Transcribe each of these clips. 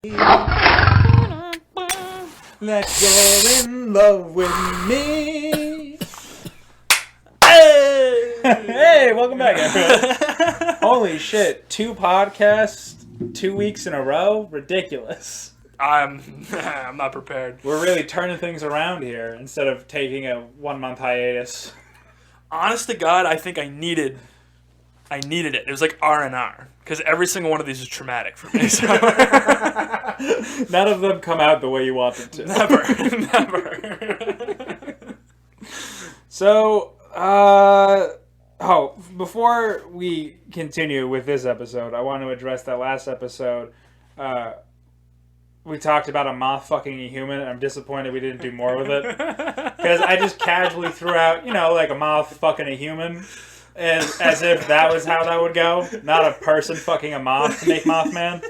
Like you're in love with me. Hey! Hey, welcome back, everyone. Holy shit, 2 podcasts, 2 weeks in a row? Ridiculous. I'm not prepared. We're really turning things around here instead of taking a 1-month hiatus. Honest to God, I think I needed it. It was like R&R. Because every single one of these is traumatic for me. So. None of them come out the way you want them to. Never. So, before we continue with this episode, I want to address that last episode. We talked about a moth fucking a human, and I'm disappointed we didn't do more with it. Because I just casually threw out, like a moth fucking a human. As if that was how that would go. Not a person fucking a moth to make Mothman.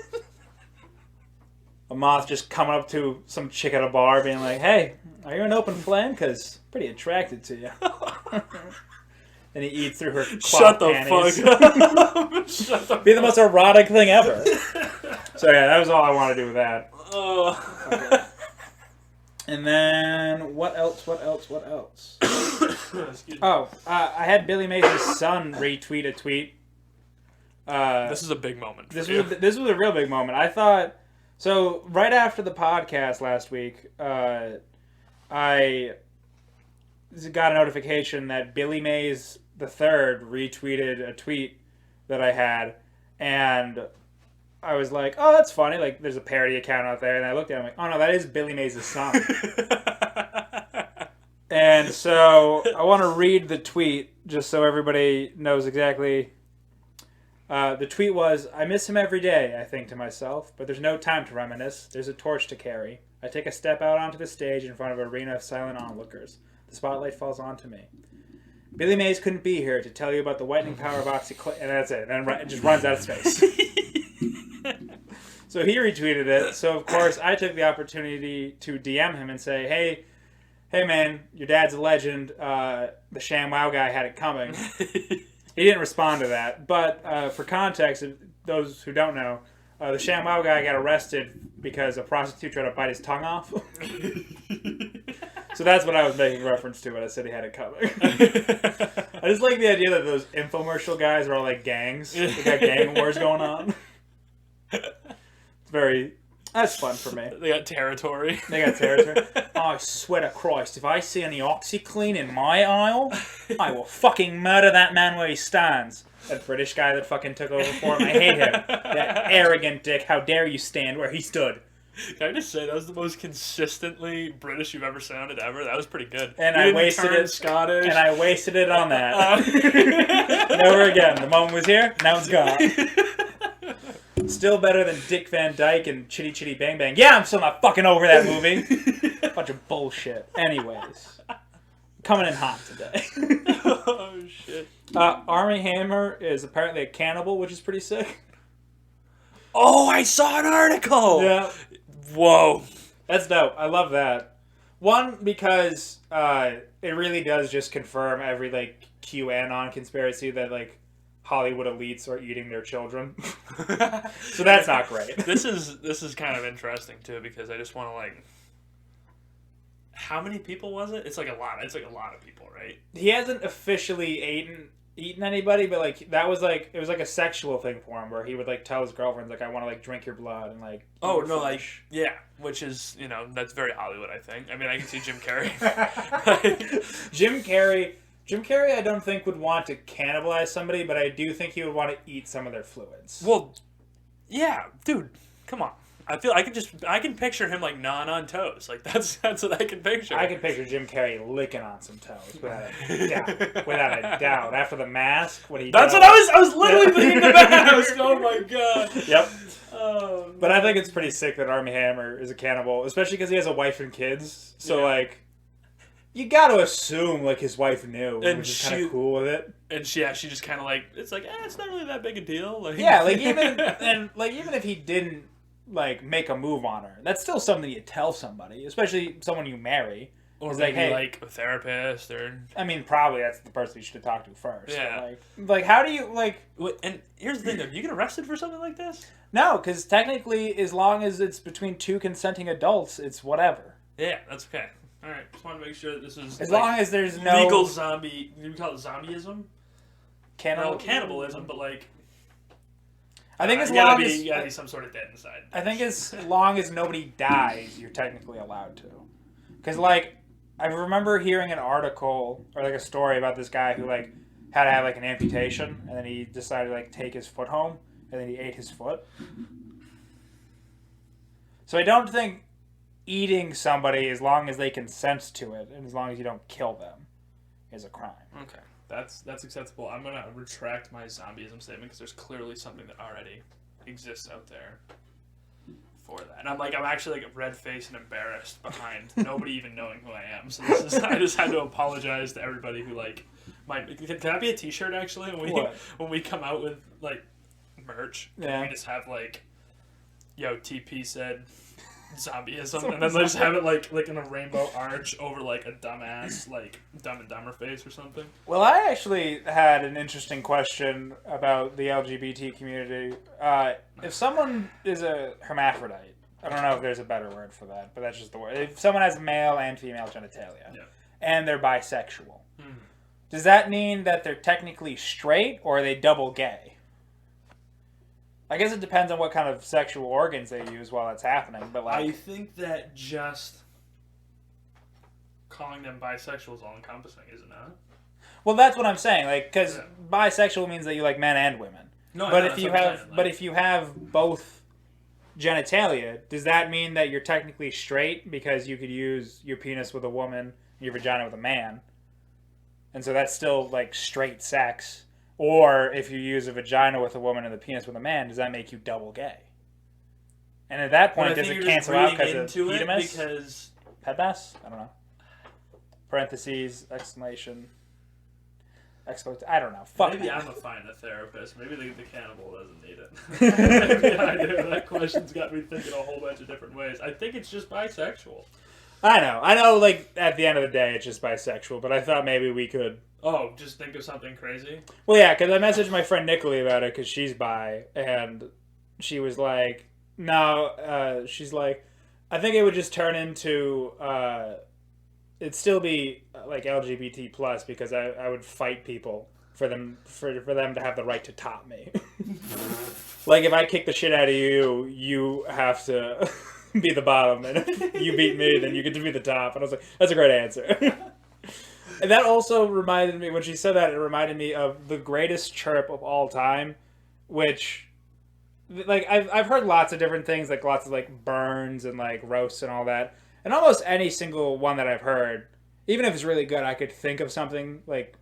A moth just coming up to some chick at a bar being like, hey, are you an open flame? Because I'm pretty attracted to you. And he eats through her cloth panties. Shut the fuck up. Be the most erotic thing ever. So yeah, that was all I wanted to do with that. Okay. And then, what else? I had Billy Mays' son retweet a tweet. This is a big moment. This was a real big moment. I thought, so right after the podcast last week, I got a notification that Billy Mays the third retweeted a tweet that I had, and I was like, oh, that's funny. Like, there's a parody account out there, and I looked at it, I'm like, oh no, that is Billy Mays' son. And so I want to read the tweet just so everybody knows exactly. The tweet was, I miss him every day, I think to myself, but there's no time to reminisce. There's a torch to carry. I take a step out onto the stage in front of an arena of silent onlookers. The spotlight falls onto me. Billy Mays couldn't be here to tell you about the whitening power of oxycodone, and that's it. And then it just runs out of space. So he retweeted it. So, of course, I took the opportunity to DM him and say, hey man, your dad's a legend. The ShamWow guy had it coming. He didn't respond to that. But for context, those who don't know, the ShamWow guy got arrested because a prostitute tried to bite his tongue off. So that's what I was making reference to when I said he had it coming. I just like the idea that those infomercial guys are all like gangs. They got gang wars going on. That's fun for me. They got territory. Oh, I swear to Christ, if I see any OxyClean in my aisle, I will fucking murder that man where he stands. That British guy that fucking took over for him, I hate him. That arrogant dick, how dare you stand where he stood. Can I just say, that was the most consistently British you've ever sounded ever. That was pretty good. And I wasted it. Scottish. And I wasted it on that. Never again. The moment was here, now it's gone. Still better than Dick Van Dyke and Chitty Chitty Bang Bang. Yeah, I'm still not fucking over that movie. Bunch of bullshit. Anyways. Coming in hot today. Oh, shit. Armie Hammer is apparently a cannibal, which is pretty sick. Oh, I saw an article! Yeah. Whoa. That's dope. I love that. One, because it really does just confirm every, QAnon conspiracy that, Hollywood elites are eating their children. So that's not great. This is kind of interesting too, because I just want to how many people was it? It's like a lot. It's like a lot of people, right? He hasn't officially eaten anybody, but that was it was a sexual thing for him, where he would tell his girlfriends I want to drink your blood and oh no, yeah, which is that's very Hollywood, I think. I mean, I can see Jim Carrey. Jim Carrey, I don't think would want to cannibalize somebody, but I do think he would want to eat some of their fluids. Well, yeah, dude, come on. I can picture him gnawing on toes. That's what I can picture. I can picture Jim Carrey licking on some toes without a doubt. After The Mask, when he. That's what I was literally thinking The Mask. Oh my god. Yep. Oh. But I think it's pretty sick that Armie Hammer is a cannibal, especially because he has a wife and kids. So you got to assume his wife knew, and which is kind of cool with it. And she just kind of it's it's not really that big a deal. Even if he didn't make a move on her, that's still something you tell somebody, especially someone you marry. Or It's maybe hey, like a therapist or... I mean, probably that's the person you should talk to first. Yeah. Like, how do you, like... And here's the thing, though. Do you get arrested for something like this? No, because technically, as long as it's between two consenting adults, it's whatever. Yeah, that's okay. All right. Just want to make sure that this is... As long as there's no... Legal zombie... Do we call it zombieism? Cannibalism, but like... I think as you long gotta as... You gotta be some sort of dead inside. I think as long as nobody dies, you're technically allowed to. Because, like, I remember hearing an article or like a story about this guy who like had to have like an amputation, and then he decided to like take his foot home, and then he ate his foot. So I don't think eating somebody, as long as they consent to it, and as long as you don't kill them, is a crime. Okay, that's acceptable. I'm gonna retract my zombieism statement because there's clearly something that already exists out there for that. And I'm actually like red-faced and embarrassed behind nobody even knowing who I am. So I just had to apologize to everybody who like might. Can that be a T-shirt actually when we come out with like merch? Yeah. We just have like, yo, TP said zombieism, and then they just have it like in a rainbow arch over like a dumbass like Dumb and Dumber face or something. Well, I actually had an interesting question about the LGBT community. If someone is a hermaphrodite, I don't know if there's a better word for that, but that's just the word. If someone has male and female genitalia, and they're bisexual, does that mean that they're technically straight, or are they double gay? I guess it depends on what kind of sexual organs they use while it's happening, but like... I think that just calling them bisexual is all-encompassing, is it not? Well, that's what I'm saying, like, because bisexual means that you like men and women. No, but if you have both genitalia, does that mean that you're technically straight because you could use your penis with a woman and your vagina with a man? And so that's still like straight sex. Or if you use a vagina with a woman and the penis with a man, does that make you double gay? And at that point, does it cancel out because of pedomus? Because pedmas? I don't know. Parentheses, exclamation, I don't know. Fuck. Maybe I'm a fine therapist. Maybe the cannibal doesn't need it. Maybe I do. That question's got me thinking a whole bunch of different ways. I think it's just bisexual. I know. Like at the end of the day, it's just bisexual. But I thought maybe we could. Oh, just think of something crazy? Well, yeah, because I messaged my friend Nicolay about it because she's bi, and she was like, no, she's like, I think it would just turn into, it'd still be like LGBT plus because I would fight people for them to have the right to top me. Like if I kick the shit out of you, you have to be the bottom, and if you beat me, then you get to be the top. And I was like, that's a great answer. And that also reminded me, when she said that, it reminded me of the greatest chirp of all time, which, like, I've heard lots of different things, like lots of, like, burns and, like, roasts and all that. And almost any single one that I've heard, even if it's really good, I could think of something, like,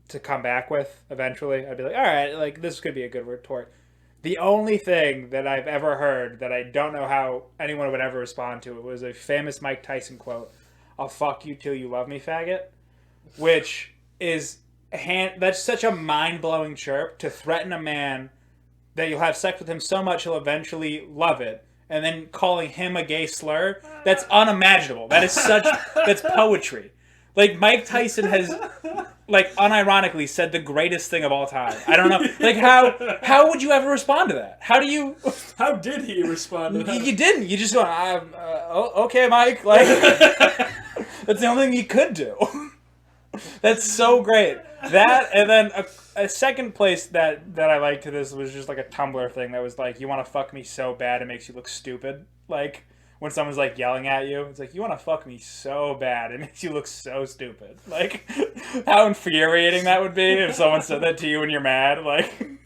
to come back with eventually. I'd be like, all right, like, this could be a good retort. The only thing that I've ever heard that I don't know how anyone would ever respond to it was a famous Mike Tyson quote, "I'll fuck you till you love me, faggot." Which is, that's such a mind-blowing chirp to threaten a man that you'll have sex with him so much he'll eventually love it, and then calling him a gay slur, that's unimaginable. That's poetry. Like, Mike Tyson has, like, unironically said the greatest thing of all time. I don't know. Like, how would you ever respond to that? How did he respond to that? You didn't. You just go, okay, Mike. Like, that's the only thing you could do. That's so great. That, and then a second place that I liked to this was just like a Tumblr thing that was like, you want to fuck me so bad it makes you look stupid. Like, when someone's like yelling at you, it's like, you want to fuck me so bad it makes you look so stupid. Like, how infuriating that would be if someone said that to you when you're mad. Like,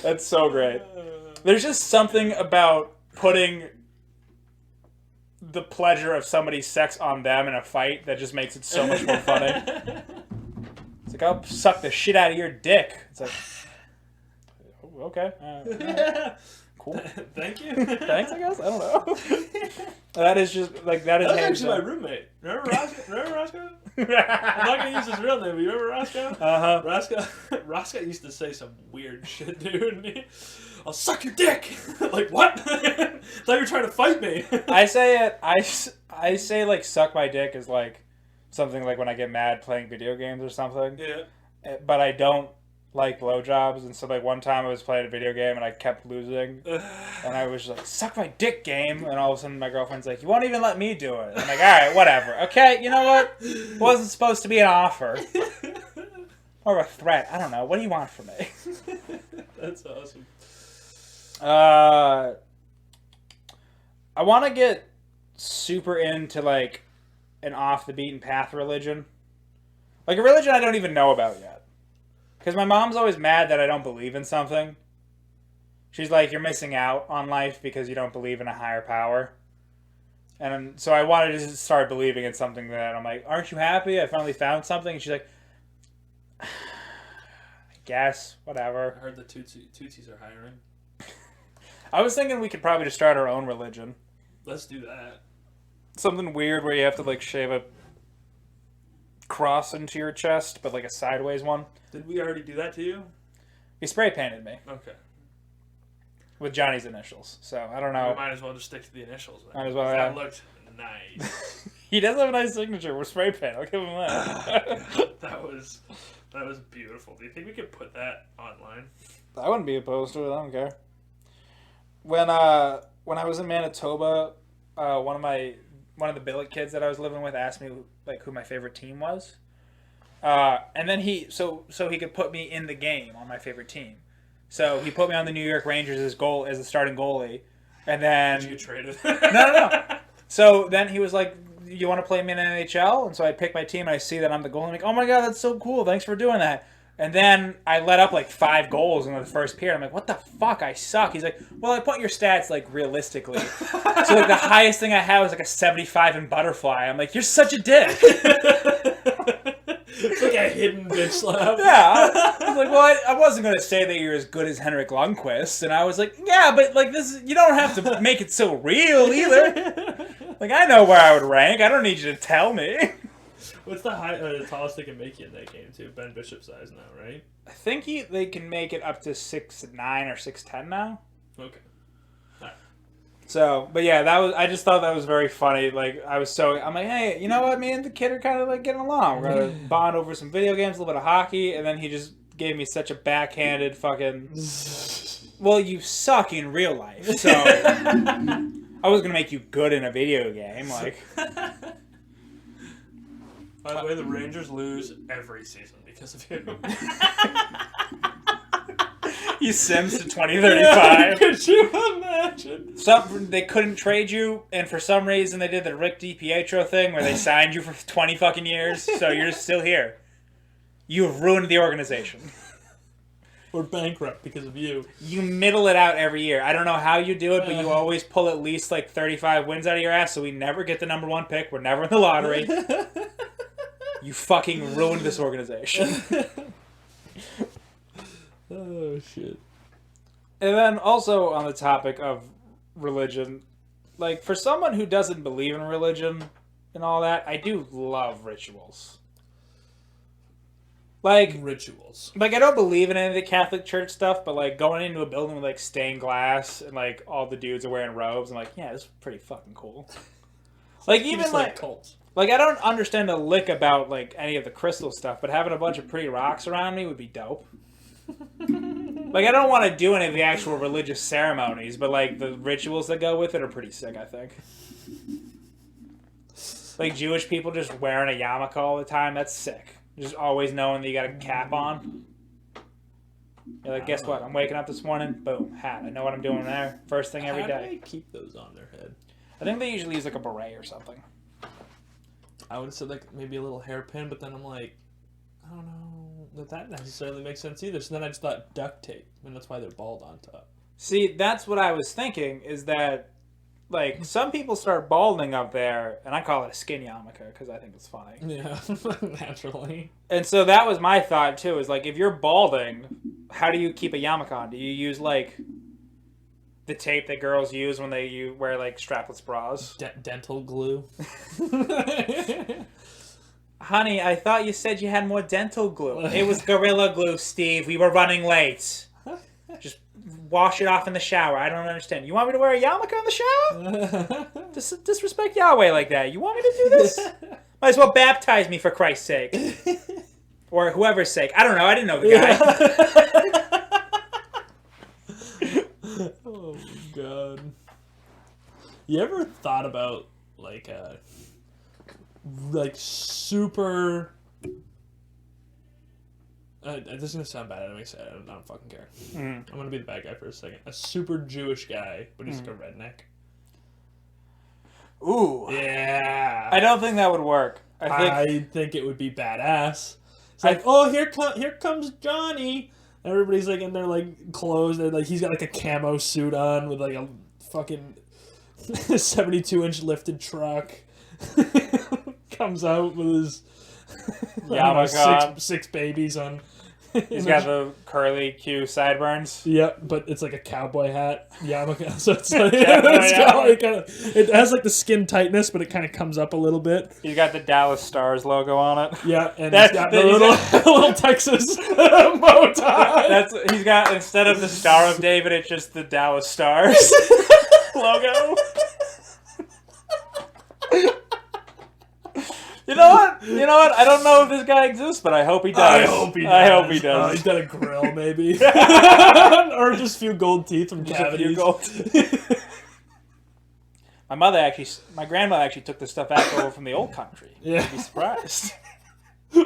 that's so great. There's just something about putting the pleasure of somebody's sex on them in a fight that just makes it so much more funny. It's like, I'll suck the shit out of your dick. It's like, okay. Cool. Thank you. Thanks, I guess. I don't know. That is just, like, that is... That was actually my roommate. Remember Roscoe? I'm not going to use his real name, but you remember Roscoe? Uh-huh. Roscoe used to say some weird shit, dude. I'll suck your dick! Like, what? I thought you were trying to fight me. I say it, I say like suck my dick is like something like when I get mad playing video games or something. Yeah. But I don't like blowjobs, and so like one time I was playing a video game and I kept losing, and I was like, suck my dick game, and all of a sudden my girlfriend's like, you won't even let me do it. I'm like, alright, whatever. Okay, you know what? It wasn't supposed to be an offer. Or a threat. I don't know. What do you want from me? That's awesome. I want to get super into like an off the beaten path religion. Like a religion I don't even know about yet. Because my mom's always mad that I don't believe in something. She's like, you're missing out on life because you don't believe in a higher power. And so I wanted to start believing in something that I'm like, aren't you happy? I finally found something. And she's like, I guess, whatever. I heard the Tootsies are hiring. I was thinking we could probably just start our own religion. Let's do that. Something weird where you have to like shave a cross into your chest, but like a sideways one. Did we already do that to you? He spray painted me. Okay. With Johnny's initials. So I don't know. We might as well just stick to the initials then. Might as well, That yeah. looked nice. He does have a nice signature with spray paint. I'll give him that. That was beautiful. Do you think we could put that online? I wouldn't be opposed to it. I don't care. When I was in Manitoba, one of the billet kids that I was living with asked me like who my favorite team was, and then he could put me in the game on my favorite team. So he put me on the New York Rangers as the starting goalie, and then Did you get traded? No. So then he was like, "You want to play me in the NHL?" And so I pick my team, and I see that I'm the goalie. I'm like, "Oh my god, that's so cool! Thanks for doing that." And then I let up like 5 goals in the first period. I'm like, what the fuck? I suck. He's like, well, I put your stats like realistically. So like the highest thing I had was like a 75 in butterfly. I'm like, you're such a dick. It's like a hidden bitch slap. Yeah. I was like, well, I wasn't going to say that you're as good as Henrik Lundqvist. And I was like, yeah, but like you don't have to make it so real either. Like, I know where I would rank. I don't need you to tell me. What's the tallest they can make you in that game too? Ben Bishop size now, right? I think they can make it up to 6'9" or 6'10" now. Okay. Right. So, but yeah, I just thought that was very funny. Like, I'm like, hey, you know what? Me and the kid are kind of like getting along. We're gonna bond over some video games, a little bit of hockey, and then he just gave me such a backhanded fucking. Well, you suck in real life, so I was gonna make you good in a video game, like. By the way, the Rangers lose every season because of you. You Sims to 2035. Could you imagine? They couldn't trade you, and for some reason they did the Rick DiPietro thing where they signed you for 20 fucking years, so you're still here. You have ruined the organization. We're bankrupt because of you. You middle it out every year. I don't know how you do it, but you always pull at least like 35 wins out of your ass, so we never get the number 1 pick. We're never in the lottery. You fucking ruined this organization. Oh, shit. And then also on the topic of religion, like for someone who doesn't believe in religion and all that, I do love rituals. Like Rituals. Like I don't believe in any of the Catholic Church stuff, but like going into a building with like stained glass and like all the dudes are wearing robes, I'm like, yeah, this is pretty fucking cool. Like even like cults. Like, I don't understand a lick about, like, any of the crystal stuff, but having a bunch of pretty rocks around me would be dope. Like, I don't want to do any of the actual religious ceremonies, but, like, the rituals that go with it are pretty sick, I think. Like, Jewish people just wearing a yarmulke all the time, that's sick. Just always knowing that you got a cap on. You're like, guess what? I'm waking up this morning, boom, hat. I know what I'm doing there. First thing every day. How do they keep those on their head? I think they usually use, like, a beret or something. I would have said like maybe a little hairpin, but then I'm like, I don't know that necessarily makes sense either. So then I just thought duct tape, and that's why they're bald on top. See, that's what I was thinking, is that, like, some people start balding up there, and I call it a skin yarmulke, because I think it's funny. Yeah, naturally. And so that was my thought, too, is, like, if you're balding, how do you keep a yarmulke on? Do you use, like, the tape that girls use when they wear, like, strapless bras? Dental glue. Honey, I thought you said you had more dental glue. It was Gorilla Glue, Steve. We were running late. Just wash it off in the shower. I don't understand. You want me to wear a yarmulke in the shower? Disrespect Yahweh like that. You want me to do this? Might as well baptize me for Christ's sake. Or whoever's sake. I don't know. I didn't know the guy. Oh, my God. You ever thought about, like super... this is going to sound bad. I don't fucking care. I'm going to be the bad guy for a second. A super Jewish guy, but he's like a redneck. Ooh. Yeah. I don't think that would work. I think it would be badass. It's like, oh, here comes Johnny. Everybody's like in their like clothes. They're like, he's got like a camo suit on with like a fucking 72-inch lifted truck. Comes out with his six babies on. He's got the curly Q sideburns. Yeah, but it's like a cowboy hat yarmulke. So it's like, it has like the skin tightness, but it kind of comes up a little bit. He's got the Dallas Stars logo on it. Yeah, and he's got the little Texas bow tie. He's got, instead of the Star of David, it's just the Dallas Stars logo. You know what? I don't know if this guy exists, but I hope he does. I hope he does. Oh, he's got a grill, maybe. Or just a few gold teeth from cavities. My grandmother actually took this stuff back over from the old country. Yeah. You'd be surprised.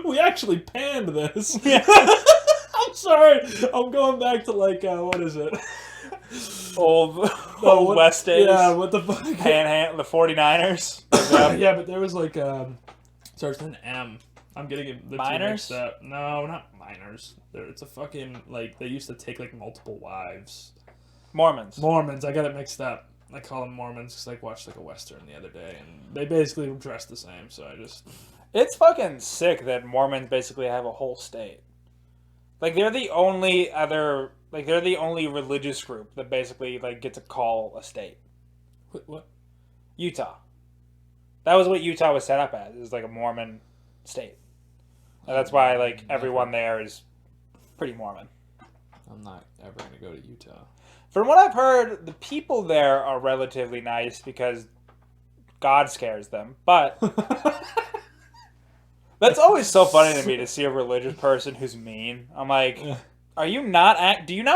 We actually panned this. Yeah. I'm sorry. I'm going back to like, what is it? Old West days. Yeah, what the fuck? The 49ers. Yeah, but there was like, starts with an M. I'm getting the Miners? two mixed up. No, not miners. It's a fucking, like, they used to take, like, multiple wives. Mormons. I got it mixed up. I call them Mormons because I watched, like, a Western the other day, and they basically dress the same, so I just... It's fucking sick that Mormons basically have a whole state. Like, they're the only religious group that basically, like, get to call a state. What? Utah. That was what Utah was set up as. It was like a Mormon state. And that's why, like, everyone there is pretty Mormon. I'm not ever going to go to Utah. From what I've heard, the people there are relatively nice because God scares them. But that's always so funny to me to see a religious person who's mean. I'm like, do you not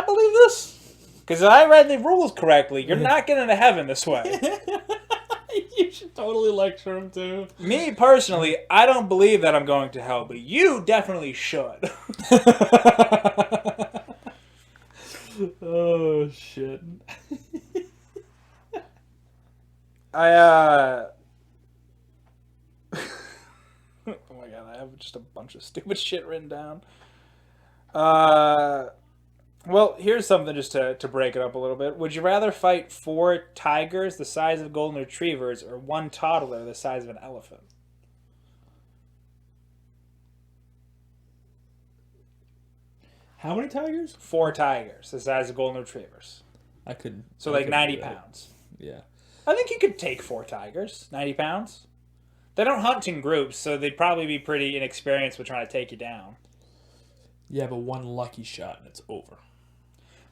believe this? Because if I read the rules correctly, you're not getting to heaven this way. You should totally lecture him, too. Me, personally, I don't believe that I'm going to hell, but you definitely should. Oh, shit. Oh my god, I have just a bunch of stupid shit written down. Well, here's something just to break it up a little bit. Would you rather fight 4 tigers the size of golden retrievers or 1 toddler the size of an elephant? How many tigers? 4 tigers the size of golden retrievers. I could. So like 90 pounds. Yeah. I think you could take 4 tigers, 90 pounds. They don't hunt in groups, so they'd probably be pretty inexperienced with trying to take you down. Yeah, but 1 lucky shot and it's over.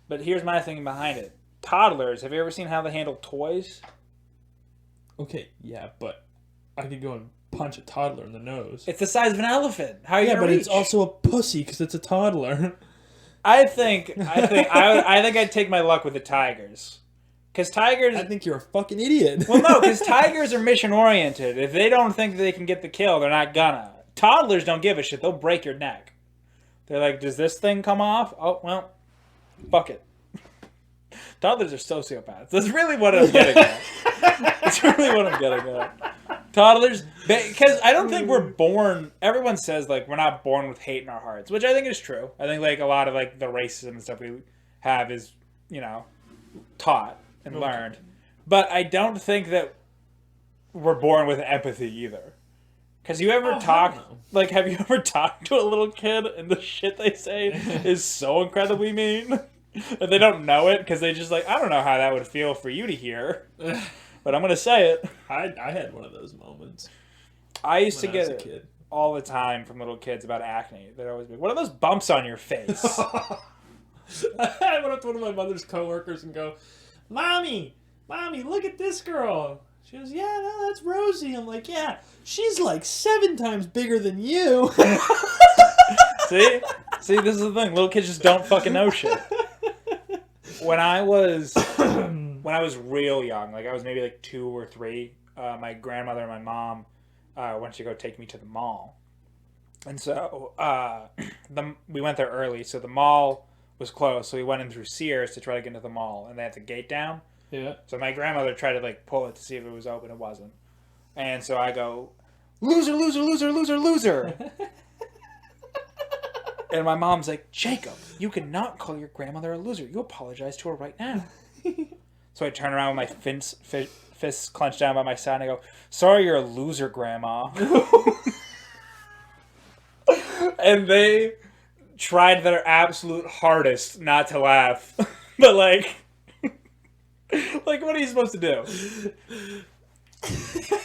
But here's my thinking behind it. Toddlers, have you ever seen how they handle toys? Okay, yeah, but I could go and punch a toddler in the nose. It's the size of an elephant. How are you gonna reach? It's also a pussy because it's a toddler. I think I'd take my luck with the tigers. Because tigers... I think you're a fucking idiot. Well, no, because tigers are mission-oriented. If they don't think they can get the kill, they're not gonna. Toddlers don't give a shit. They'll break your neck. They're like, does this thing come off? Oh, well, fuck it. Toddlers are sociopaths. That's really what I'm getting at. That's really what I'm getting at. Toddlers, because I don't think we're born, everyone says, like, we're not born with hate in our hearts, which I think is true. I think, like, a lot of, like, the racism and stuff we have is, you know, taught and learned. But I don't think that we're born with empathy either. Because you ever like, have you ever talked to a little kid and the shit they say is so incredibly mean? And they don't know it because they just like, I don't know how that would feel for you to hear. But I'm going to say it. I had one of those moments. I used to get it all the time from little kids about acne. They'd always be, what are those bumps on your face? I went up to one of my mother's coworkers and go, Mommy, look at this girl. She goes, yeah, no, that's Rosie. I'm like, yeah, she's like 7 times bigger than you. See, this is the thing. Little kids just don't fucking know shit. When I was real young, like I was maybe like 2 or 3, my grandmother and my mom went to go take me to the mall, and so we went there early. So the mall was closed, so we went in through Sears to try to get into the mall, and they had the gate down. Yeah. So my grandmother tried to like pull it to see if it was open. It wasn't, and so I go, loser, loser, loser, loser, loser. And my mom's like, Jacob, you cannot call your grandmother a loser. You apologize to her right now. So I turn around with my fists clenched down by my side and I go, sorry, you're a loser, Grandma. And they tried their absolute hardest not to laugh. But like what are you supposed to do?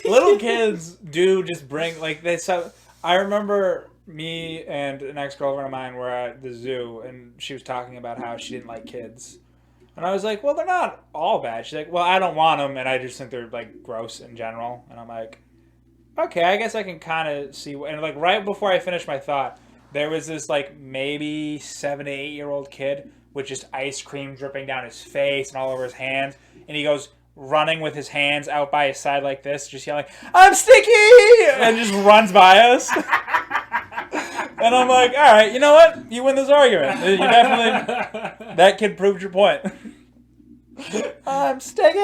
Little kids do just bring, like, I remember me and an ex-girlfriend of mine were at the zoo, and she was talking about how she didn't like kids. And I was like, well, they're not all bad. She's like, well, I don't want them, and I just think they're, like, gross in general. And I'm like, okay, I guess I can kind of see. And, like, right before I finished my thought, there was this, like, maybe 7 to 8-year-old kid with just ice cream dripping down his face and all over his hands. And he goes running with his hands out by his side like this, just yelling, I'm sticky! And just runs by us. And I'm like, all right, you know what? You win this argument. You definitely, that kid proved your point. I'm sticky!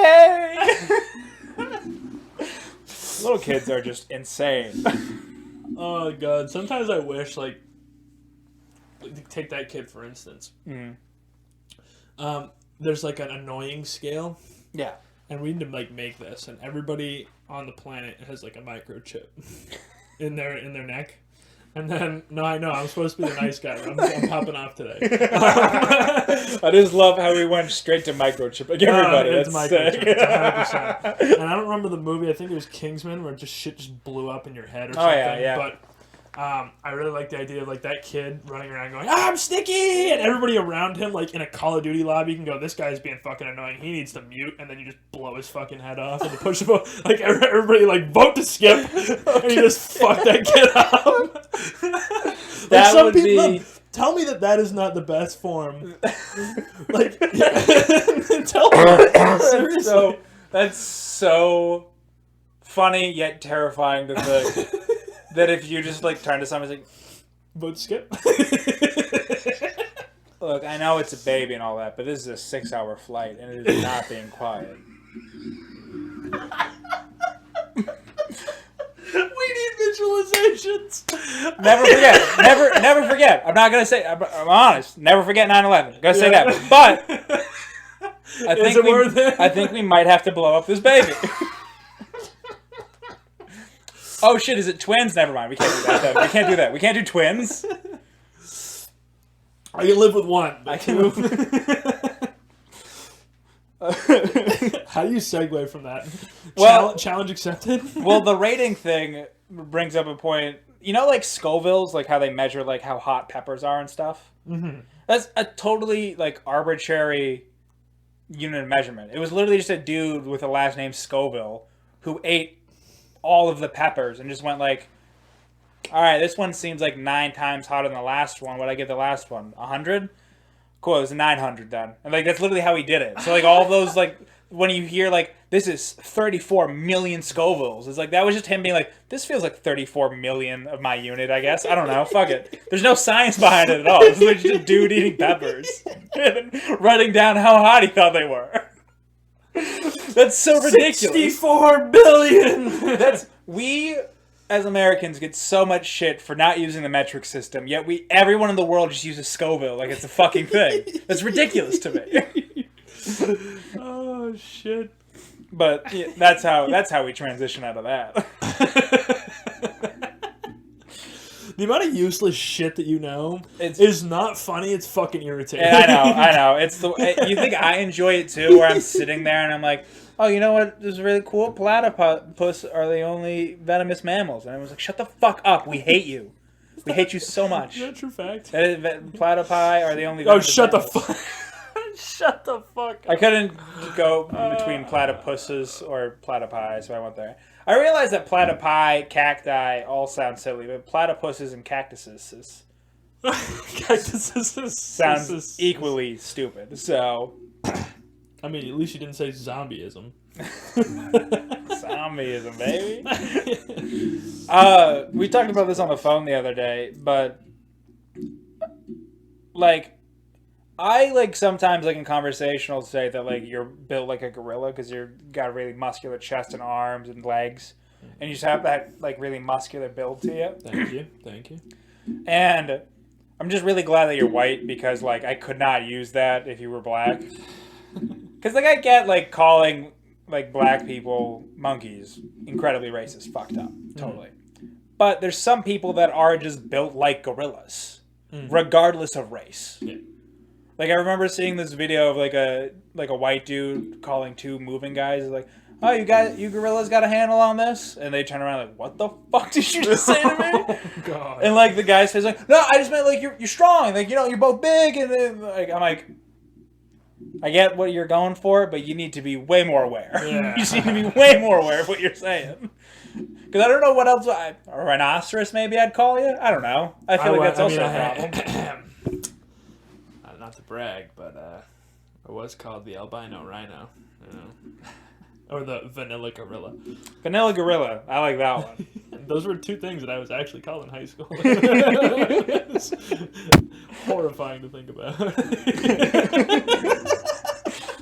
Little kids are just insane. Oh, God. Sometimes I wish, like take that kid, for instance. Mm-hmm. There's, like, an annoying scale. Yeah. And we need to, like, make this. And everybody on the planet has, like, a microchip in their neck. And then, no, I know, I'm supposed to be the nice guy. I'm popping off today. I just love how we went straight to microchip. Like everybody, it's that's microchip. sick. It's 100%. And I don't remember the movie. I think it was Kingsman, where shit just blew up in your head or something. Oh, yeah. But I really like the idea of, like, that kid running around going, I'm sticky! And everybody around him, like, in a Call of Duty lobby, can go, this guy's being fucking annoying. He needs to mute. And then you just blow his fucking head off. And you push the vote. Like, everybody, like, vote to skip. And you just fuck that kid up. That some would people, be... Tell me that is not the best form. Like, tell me. Seriously. That's so funny yet terrifying to think that if you just, like, turn to someone and say, vote skip. look, I know it's a baby and all that, but this is a 6-hour flight and it is not being quiet. We need visualizations. Never forget. I'm not gonna say. I'm honest. Never forget 9/11. Gonna say that. But I think we might have to blow up this baby. Oh shit! Is it twins? Never mind. We can't do that. We can't do that. We can't do twins. I can live with one. I can. How do you segue from that? Well, challenge accepted. Well, the rating thing brings up a point. You know, like Scovilles, like how they measure like how hot peppers are and stuff. Mm-hmm. That's a totally like arbitrary unit of measurement. It was literally just a dude with a last name Scoville who ate all of the peppers and just went like, all right, this one seems like 9 times hotter than the last one. What'd I give the last one? 100? Cool, it was 900 then. And like that's literally how he did it. So like all those like when you hear like this is 34 million Scovilles, it's like that was just him being like, this feels like 34 million of my unit, I guess. I don't know. Fuck it. There's no science behind it at all. It's like just a dude eating peppers and writing down how hot he thought they were. That's so ridiculous. 64 billion. We as Americans get so much shit for not using the metric system, yet everyone in the world just uses Scoville like it's a fucking thing. That's ridiculous to me. Oh shit. But yeah, that's how we transition out of that. The amount of useless shit that you know is not funny. It's fucking irritating. I know. It's you think I enjoy it too, where I'm sitting there and I'm like, oh, you know what? This is really cool. Platypus are the only venomous mammals. And I was like, shut the fuck up. We hate you. We hate you so much. Is that a true fact? Platypi are the only... Oh, shut the fuck. Shut the fuck up. I couldn't go between platypuses or platypi, so I went there. I realized that platypi, cacti all sound silly, but platypuses and cactuses sounds equally stupid. So, I mean, at least you didn't say zombieism. Zombieism, baby. We talked about this on the phone the other day, but like, I like sometimes like in conversational say that like you're built like a gorilla because you've got a really muscular chest and arms and legs, and you just have that like really muscular build to you. Thank you. And I'm just really glad that you're white because like I could not use that if you were black. Because like I get like calling like black people monkeys incredibly racist, fucked up, totally. But there's some people that are just built like gorillas, regardless of race. Yeah. Like I remember seeing this video of like a white dude calling two moving guys like, "Oh, you gorillas got a handle on this?" And they turn around like, "What the fuck did you just say to me?" Oh, God. And like the guy's face like, "No, I just meant like you're strong. Like you're both big." And then like I'm like, I get what you're going for, but you need to be way more aware. Yeah. You need to be way more aware of what you're saying. Because I don't know what else. A rhinoceros maybe I'd call you. I don't know. I feel like that's also a problem. Not to brag, but I was called the albino rhino, or the vanilla gorilla. Vanilla gorilla. I like that one. Those were two things that I was actually called in high school. It's horrifying to think about.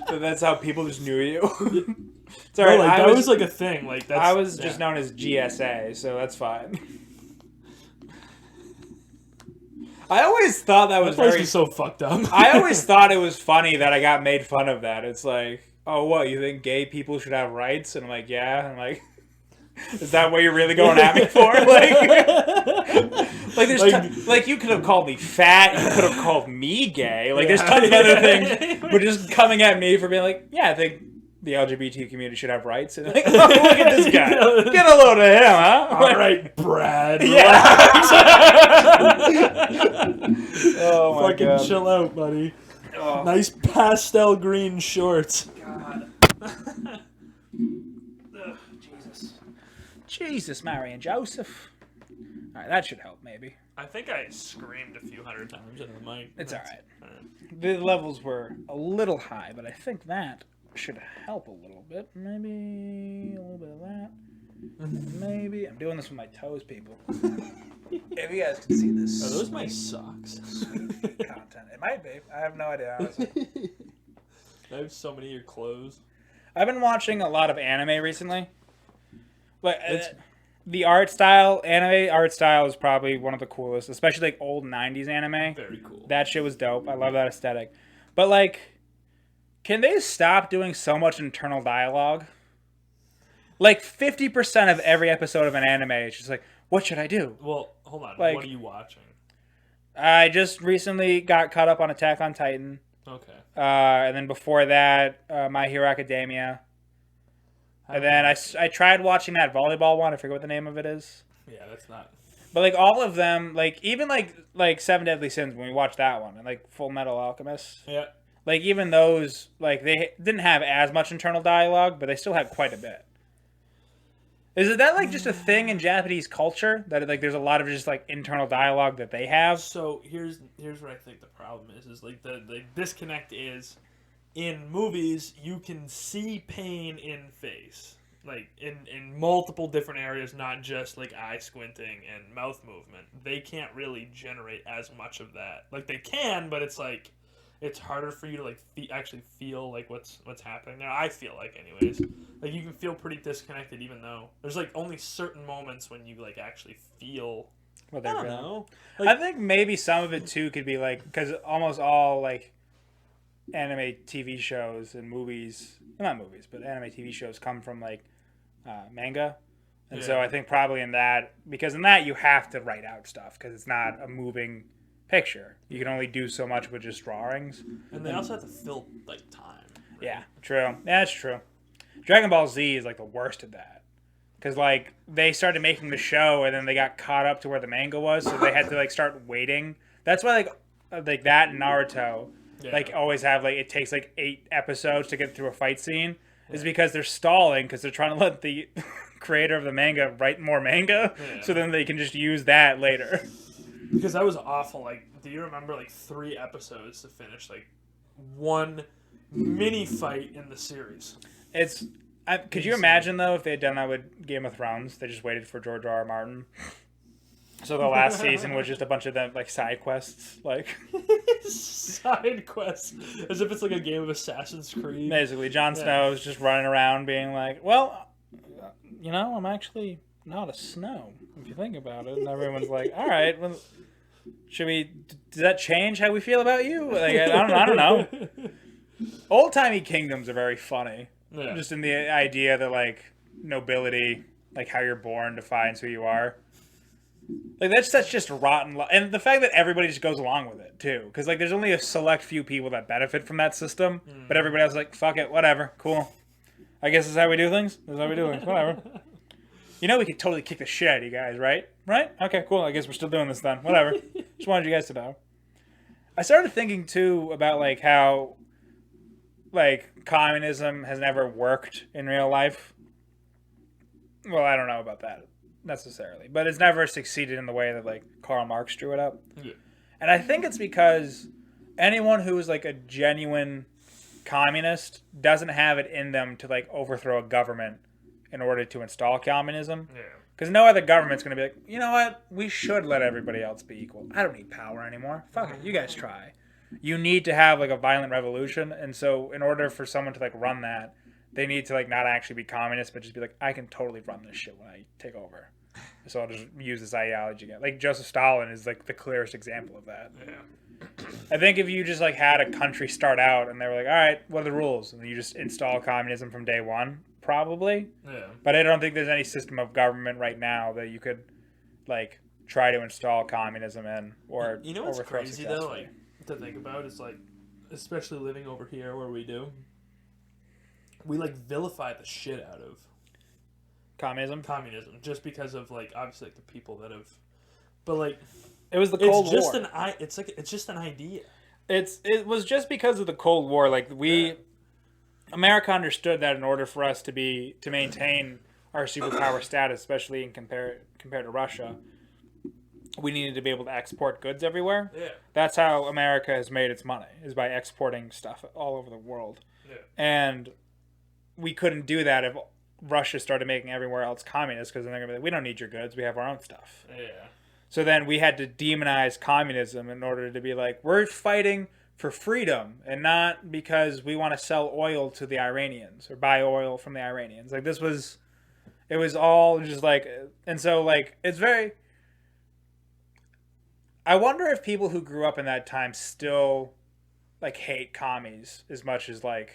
So that's how people just knew you. It's all right. No, like, that was like a thing. Like that's, I was just known as GSA, so that's fine. I always thought that was very... so fucked up. I always thought it was funny that I got made fun of that. It's like, oh, what, you think gay people should have rights? And I'm like, yeah. I'm like, is that what you're really going at me for? Like there's you could have called me fat. You could have called me gay. Like, there's tons of other things. But just coming at me for being like, yeah, I think the LGBT community should have rights. And like, oh, look at this guy. Get a load of him, huh? All right, Brad. Yeah. Oh my Fucking God. chill out, buddy. Oh. Nice pastel green shorts. God. Jesus, Mary and Joseph. All right, that should help, maybe. I think I screamed a few hundred times into the mic. It's all right. The levels were a little high, but I think that should help a little bit. Maybe a little bit of that. Maybe. I'm doing this with my toes, people. If you guys can see this. Are those my socks? Content. It might be. I have no idea, honestly. I have so many of your clothes. I've been watching a lot of anime recently. But the art style, anime art style is probably one of the coolest, especially like old 90s anime. Very cool. That shit was dope. I love that aesthetic. But like, can they stop doing so much internal dialogue? Like 50% of every episode of an anime is just like, what should I do? Well, hold on. Like, what are you watching? I just recently got caught up on Attack on Titan. Okay. And then before that, My Hero Academia. And then I tried watching that volleyball one. I forget what the name of it is. Yeah, that's not. But like all of them, like even like Seven Deadly Sins when we watched that one, and like Full Metal Alchemist. Yeah. Like even those, like they didn't have as much internal dialogue, but they still had quite a bit. Is that like just a thing in Japanese culture that like there's a lot of just like internal dialogue that they have? So here's what I think the problem is like the disconnect is. In movies, you can see pain in face, like in multiple different areas, not just like eye squinting and mouth movement. They can't really generate as much of that. Like they can, but it's like it's harder for you to like actually feel like what's happening there. I feel like, anyways, like you can feel pretty disconnected, even though there's like only certain moments when you like actually feel. What they're feeling. Know. Like, I think maybe some of it too could be like because almost all like. Anime TV shows and movies, not movies, but anime TV shows come from like manga. And so I think probably in that, because in that you have to write out stuff because it's not a moving picture. You can only do so much with just drawings. And they also have to fill like time. Right? Yeah, true. Yeah, that's true. Dragon Ball Z is like the worst at that. because like they started making the show and then they got caught up to where the manga was, so they had to like start waiting. That's why like that and Naruto like always have like it takes like 8 episodes to get through a fight scene. Is because they're stalling because they're trying to let the creator of the manga write more manga, so then they can just use that later. Because that was awful. Like, do you remember like 3 episodes to finish like one mini fight in the series? Could you imagine though if they had done that with Game of Thrones? They just waited for George R. R. Martin. So the last season was just a bunch of them like side quests, like side quests, as if it's like a game of Assassin's Creed. Basically, Jon Snow's just running around being like, "Well, you know, I'm actually not a Snow if you think about it," and everyone's like, "All right, well, should we? Does that change how we feel about you?" Like, I don't know. Old timey kingdoms are very funny, just in the idea that like nobility, like how you're born, defines who you are. Like that's just rotten, and the fact that everybody just goes along with it too, because like there's only a select few people that benefit from that system, but everybody else is like, fuck it, whatever, cool. I guess this is how we do things. This is how we do things, whatever. You know, we could totally kick the shit out of you guys, right? Right? Okay, cool. I guess we're still doing this then. Whatever. Just wanted you guys to know. I started thinking too about like how like communism has never worked in real life. Well, I don't know about that necessarily, but it's never succeeded in the way that like Karl Marx drew it up. Yeah. And I think it's because anyone who is like a genuine communist doesn't have it in them to like overthrow a government in order to install communism. Yeah. Because no other government's going to be like, you know what, we should let everybody else be equal. I don't need power anymore. Fuck it, you guys try. You need to have like a violent revolution, and so in order for someone to like run that, they need to like not actually be communist, but just be like, I can totally run this shit when I take over. So I'll just use this ideology again. Like Joseph Stalin is like the clearest example of that. Yeah. I think if you just like had a country start out and they were like, all right, what are the rules? And you just install communism from day one, probably. Yeah. But I don't think there's any system of government right now that you could like try to install communism in or you know what's crazy though, like to think about is like, especially living over here where we do, we like vilify the shit out of communism just because of like obviously like the people that have, but like it was the Cold War. It's just an idea. It was just because of the Cold War. Like America understood that in order for us to maintain our superpower status, especially in compared to Russia, we needed to be able to export goods everywhere. Yeah. That's how America has made its money, is by exporting stuff all over the world. Yeah. And we couldn't do that if Russia started making everywhere else communist, because then they're going to be like, we don't need your goods, we have our own stuff. Yeah. So then we had to demonize communism in order to be like, we're fighting for freedom and not because we want to sell oil to the Iranians or buy oil from the Iranians. Like it was all just like, and so like, it's very, I wonder if people who grew up in that time still like hate commies as much as like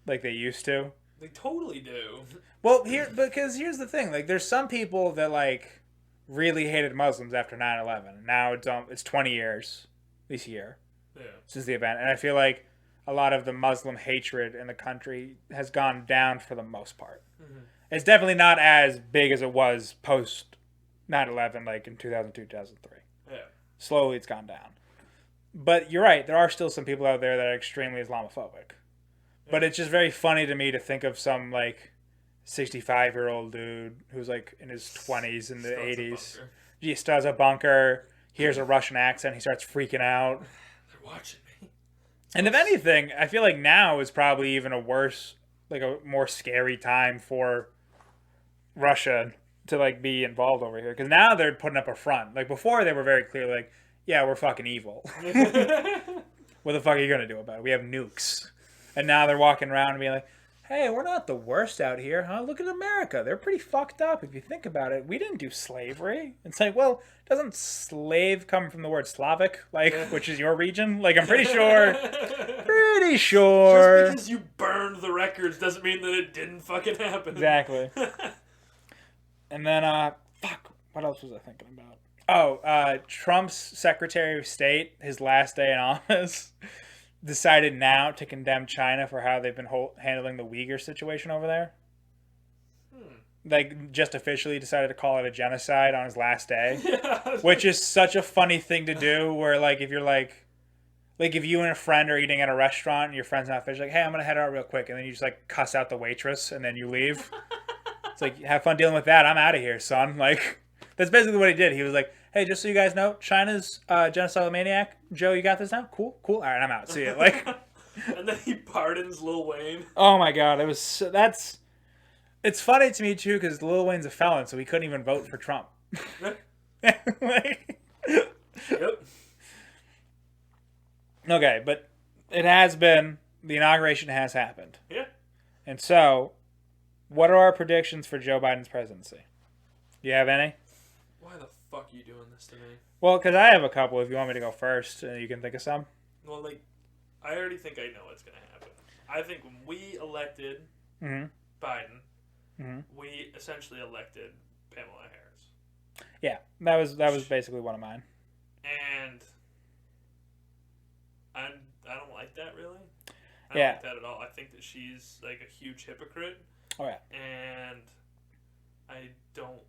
they used to. They totally do. Well, because here's the thing. Like, there's some people that, like, really hated Muslims after 9/11. Now it's 20 years this year since the event. And I feel like a lot of the Muslim hatred in the country has gone down for the most part. Mm-hmm. It's definitely not as big as it was post 9/11, like in 2002, 2003. Yeah. Slowly it's gone down. But you're right. There are still some people out there that are extremely Islamophobic. But it's just very funny to me to think of some, like, 65-year-old dude who's, like, in his 20s in the 80s. He starts a bunker, hears a Russian accent, he starts freaking out. They're watching me. And if anything, I feel like now is probably even a worse, like, a more scary time for Russia to, like, be involved over here. Because now they're putting up a front. Like, before they were very clear, like, yeah, we're fucking evil. What the fuck are you going to do about it? We have nukes. And now they're walking around and being like, hey, we're not the worst out here, huh? Look at America. They're pretty fucked up if you think about it. We didn't do slavery. It's like, well, doesn't slave come from the word Slavic, like, which is your region? Like, I'm pretty sure. Just because you burned the records doesn't mean that it didn't fucking happen. Exactly. And then, fuck, what else was I thinking about? Oh, Trump's Secretary of State, his last day in office, decided now to condemn China for how they've been handling the Uyghur situation over there. like just officially decided to call it a genocide on his last day, Yeah. which is such a funny thing to do. Where like if you're like if you and a friend are eating at a restaurant and your friend's not finished, like, hey, I'm gonna head out real quick, and then you just like cuss out the waitress and then you leave. It's like, have fun dealing with that. I'm out of here, son. Like, that's basically what he did. He was like, hey, just so you guys know, China's genocidal maniac. Joe, you got this now? Cool. All right, I'm out. See you. Like, and then he pardons Lil Wayne. oh my god, it's funny to me too because Lil Wayne's a felon, so he couldn't even vote for Trump. Like, Yep. okay, but it has been, the inauguration has happened. Yeah. And so, what are our predictions for Joe Biden's presidency? Do you have any? Why the fuck are you doing this to me? Well, because I have a couple if you want me to go first, and you can think of some. Well, like, I already think I know what's going to happen. I think when we elected Biden, we essentially elected Pamela Harris. Yeah, that was basically one of mine. And I don't like that, really. I don't like that at all. I think that she's, like, a huge hypocrite. Oh, yeah. And I don't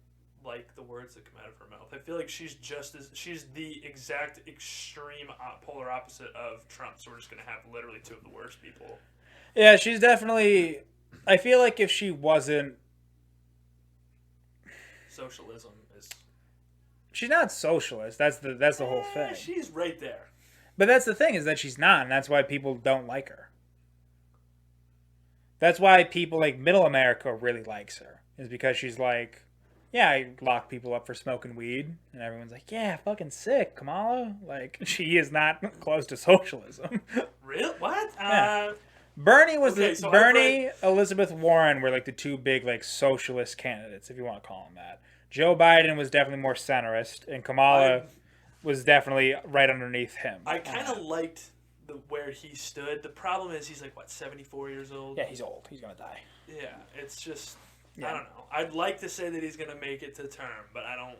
like the words that come out of her mouth. I feel like she's the exact extreme polar opposite of Trump. So we're just going to have literally two of the worst people. Yeah, she's definitely, I feel like if she wasn't, socialism is, she's not socialist. That's the whole thing. She's right there. But that's the thing, is that she's not, and that's why people don't like her. That's why people like middle America really likes her. Is because she's like, yeah, I lock people up for smoking weed, and everyone's like, yeah, fucking sick, Kamala. Like, she is not close to socialism. Really? What? Yeah. Bernie was Elizabeth Warren were like the two big like socialist candidates, if you want to call them that. Joe Biden was definitely more centrist, and Kamala was definitely right underneath him. I kind of liked where he stood. The problem is he's like, what, 74 years old? Yeah, he's old. He's going to die. Yeah, it's just, I don't know. I'd like to say that he's going to make it to term, but I don't.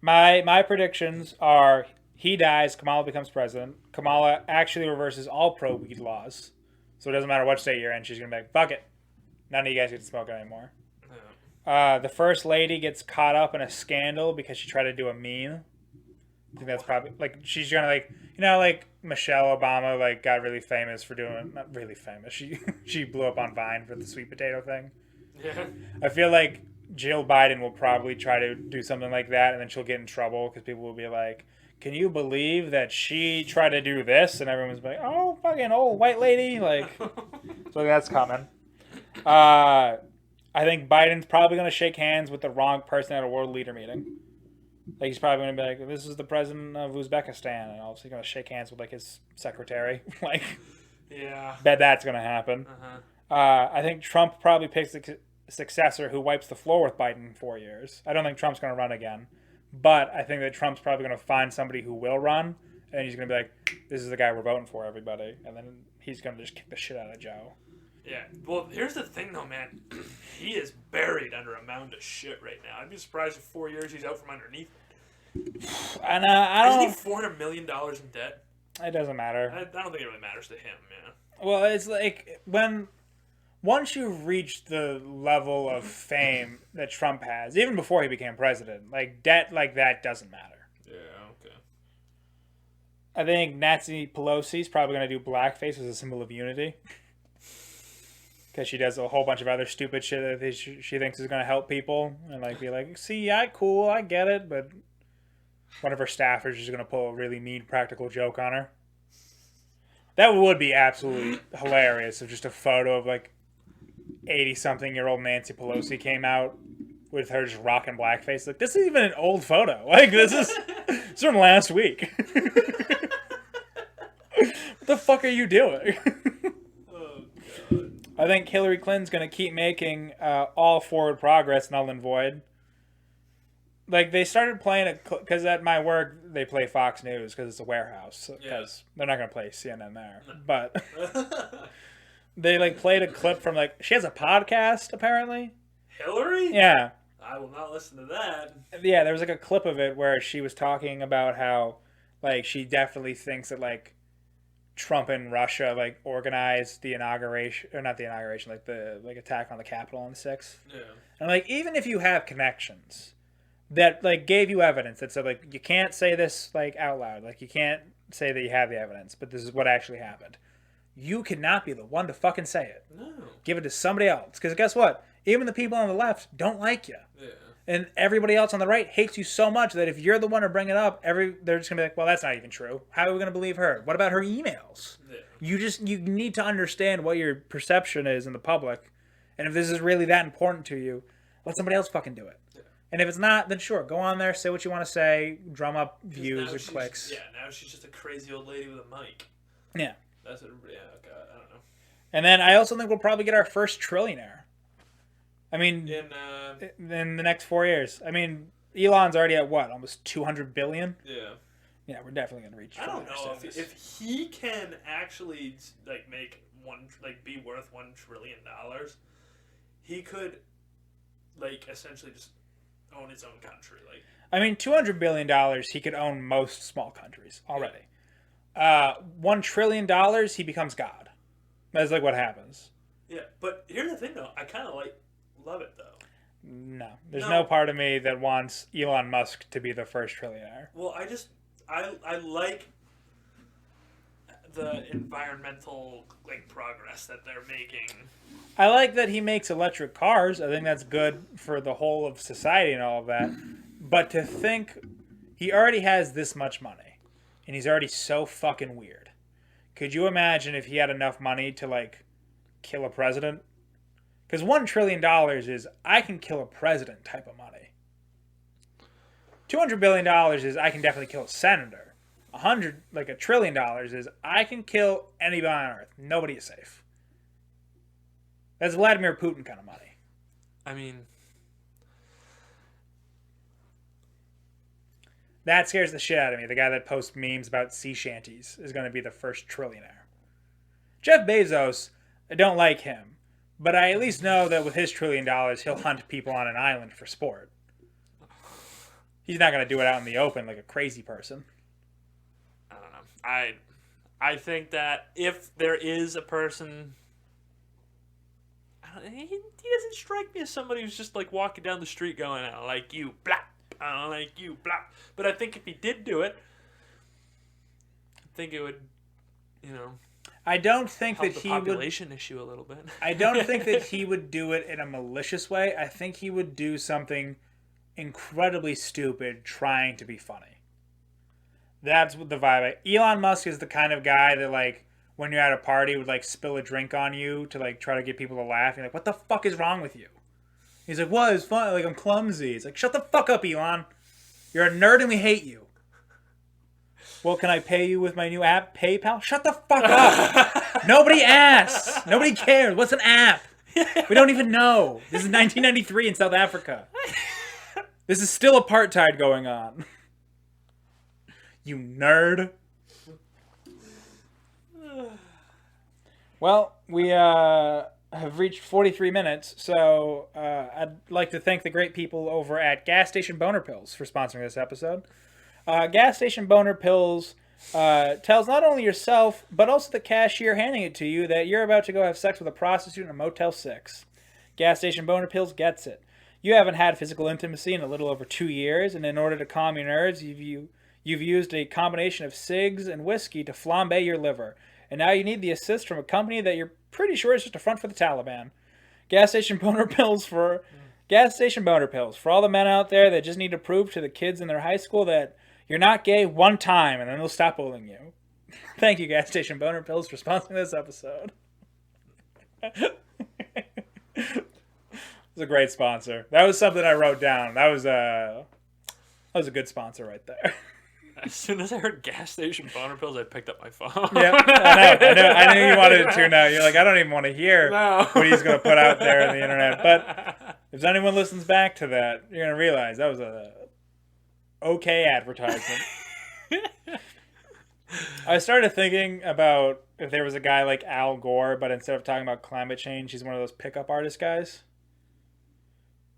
My predictions are he dies, Kamala becomes president. Kamala actually reverses all pro-weed laws. So it doesn't matter what state you're in, she's going to be like, fuck it. None of you guys get to smoke anymore. Yeah. The first lady gets caught up in a scandal because she tried to do a meme. I think that's probably, like, she's going to, like, you know, like, Michelle Obama, like, got really famous for doing, not really famous, she blew up on Vine for the sweet potato thing. Yeah. I feel like Jill Biden will probably try to do something like that, and then she'll get in trouble because people will be like, can you believe that she tried to do this? And everyone's like, oh, fucking old white lady. Like, so that's coming. I think Biden's probably going to shake hands with the wrong person at a world leader meeting. Like, he's probably going to be like, this is the president of Uzbekistan. And also he's going to shake hands with, like, his secretary. Like, yeah. Bet that's going to happen. I think Trump probably picks a successor who wipes the floor with Biden in 4 years. I don't think Trump's going to run again. But I think that Trump's probably going to find somebody who will run, and he's going to be like, this is the guy we're voting for, everybody. And then he's going to just kick the shit out of Joe. Yeah. Well, here's the thing, though, man. He is buried under a mound of shit right now. I'd be surprised if 4 years he's out from underneath it. And I don't... Isn't he $400 million in debt? It doesn't matter. I don't think it really matters to him, man. Well, it's like, once you reach the level of fame that Trump has, even before he became president, like, debt like that doesn't matter. Yeah, okay. I think Nancy Pelosi's probably going to do blackface as a symbol of unity. Because she does a whole bunch of other stupid shit that she thinks is going to help people. And, like, be like, see, cool, I get it. But one of her staffers is going to pull a really mean practical joke on her. That would be absolutely hilarious if just a photo of, like, 80-something-year-old Nancy Pelosi came out with her just rocking blackface. Like, this isn't even an old photo. Like, this is from last week. What the fuck are you doing? Oh, God. I think Hillary Clinton's going to keep making all forward progress null and void. Like, they started playing it, because at my work, they play Fox News, because it's a warehouse. Because they're not going to play CNN there. But... They, like, played a clip from, like... She has a podcast, apparently. Hillary? Yeah. I will not listen to that. Yeah, there was, like, a clip of it where she was talking about how, like, she definitely thinks that, like, Trump and Russia like organized the inauguration, or not the inauguration, like the attack on the Capitol on the 6th. Yeah. And like even if you have connections that like gave you evidence that said like you can't say this like out loud, like you can't say that you have the evidence, but this is what actually happened. You cannot be the one to fucking say it. No. Give it to somebody else. Because guess what? Even the people on the left don't like you. Yeah. And everybody else on the right hates you so much that if you're the one to bring it up, they're just going to be like, well, that's not even true. How are we going to believe her? What about her emails? Yeah. You need to understand what your perception is in the public. And if this is really that important to you, let somebody else fucking do it. Yeah. And if it's not, then sure, go on there, say what you want to say, drum up views or clicks. Yeah, now she's just a crazy old lady with a mic. Yeah. That's what, yeah, God, I don't know. And then I also think we'll probably get our first trillionaire. I mean, in the next 4 years. I mean, Elon's already at what? Almost 200 billion? Yeah. Yeah, we're definitely going to reach. I don't know if he can actually like be worth $1 trillion. He could like essentially just own his own country. Like, I mean, $200 billion, he could own most small countries already. $1 trillion, he becomes God. That's like what happens. Yeah, but here's the thing though. I kind of love it though. No, there's no part of me that wants Elon Musk to be the first trillionaire. Well, I like the environmental like progress that they're making. I like that he makes electric cars. I think that's good for the whole of society and all of that. But to think he already has this much money and he's already so fucking weird. Could you imagine if he had enough money to like kill a president? Because $1 trillion is I can kill a president type of money. $200 billion is I can definitely kill a senator. $1 trillion is I can kill anybody on earth. Nobody is safe. That's Vladimir Putin kind of money. I mean, that scares the shit out of me. The guy that posts memes about sea shanties is going to be the first trillionaire. Jeff Bezos, I don't like him. But I at least know that with his $1 trillion, he'll hunt people on an island for sport. He's not going to do it out in the open like a crazy person. I don't know. I think that if there is a person... he doesn't strike me as somebody who's just like walking down the street going, I don't like you, blah. I don't like you, blah. But I think if he did do it, I think it would, I don't think help that the he population would, issue a little bit. I don't think that he would do it in a malicious way. I think he would do something incredibly stupid trying to be funny. That's what the vibe. Elon Musk is the kind of guy that like when you're at a party would like spill a drink on you to like try to get people to laugh. You're like, what the fuck is wrong with you? He's like, what? It's fun. Like, I'm clumsy. It's like, shut the fuck up, Elon. You're a nerd and we hate you. Well, can I pay you with my new app, PayPal? Shut the fuck up. Nobody asks. Nobody cares. What's an app? We don't even know. This is 1993 in South Africa. This is still apartheid going on. You nerd. Well, we have reached 43 minutes, so I'd like to thank the great people over at Gas Station Boner Pills for sponsoring this episode. Gas Station Boner Pills tells not only yourself, but also the cashier handing it to you that you're about to go have sex with a prostitute in a Motel 6. Gas Station Boner Pills gets it. You haven't had physical intimacy in a little over 2 years, and in order to calm your nerves, you've used a combination of cigs and whiskey to flambe your liver. And now you need the assist from a company that you're pretty sure is just a front for the Taliban. Gas Station Boner Pills for all the men out there that just need to prove to the kids in their high school that you're not gay one time, and then they'll stop bullying you. Thank you, Gas Station Boner Pills, for sponsoring this episode. It's a great sponsor. That was something I wrote down. That was a good sponsor right there. As soon as I heard Gas Station Boner Pills, I picked up my phone. Yeah, I knew you wanted to tune out. You're like, I don't even want to hear what he's going to put out there on the internet. But if anyone listens back to that, you're going to realize that was a okay advertisement. I started thinking about if there was a guy like Al Gore, but instead of talking about climate change, he's one of those pickup artist guys.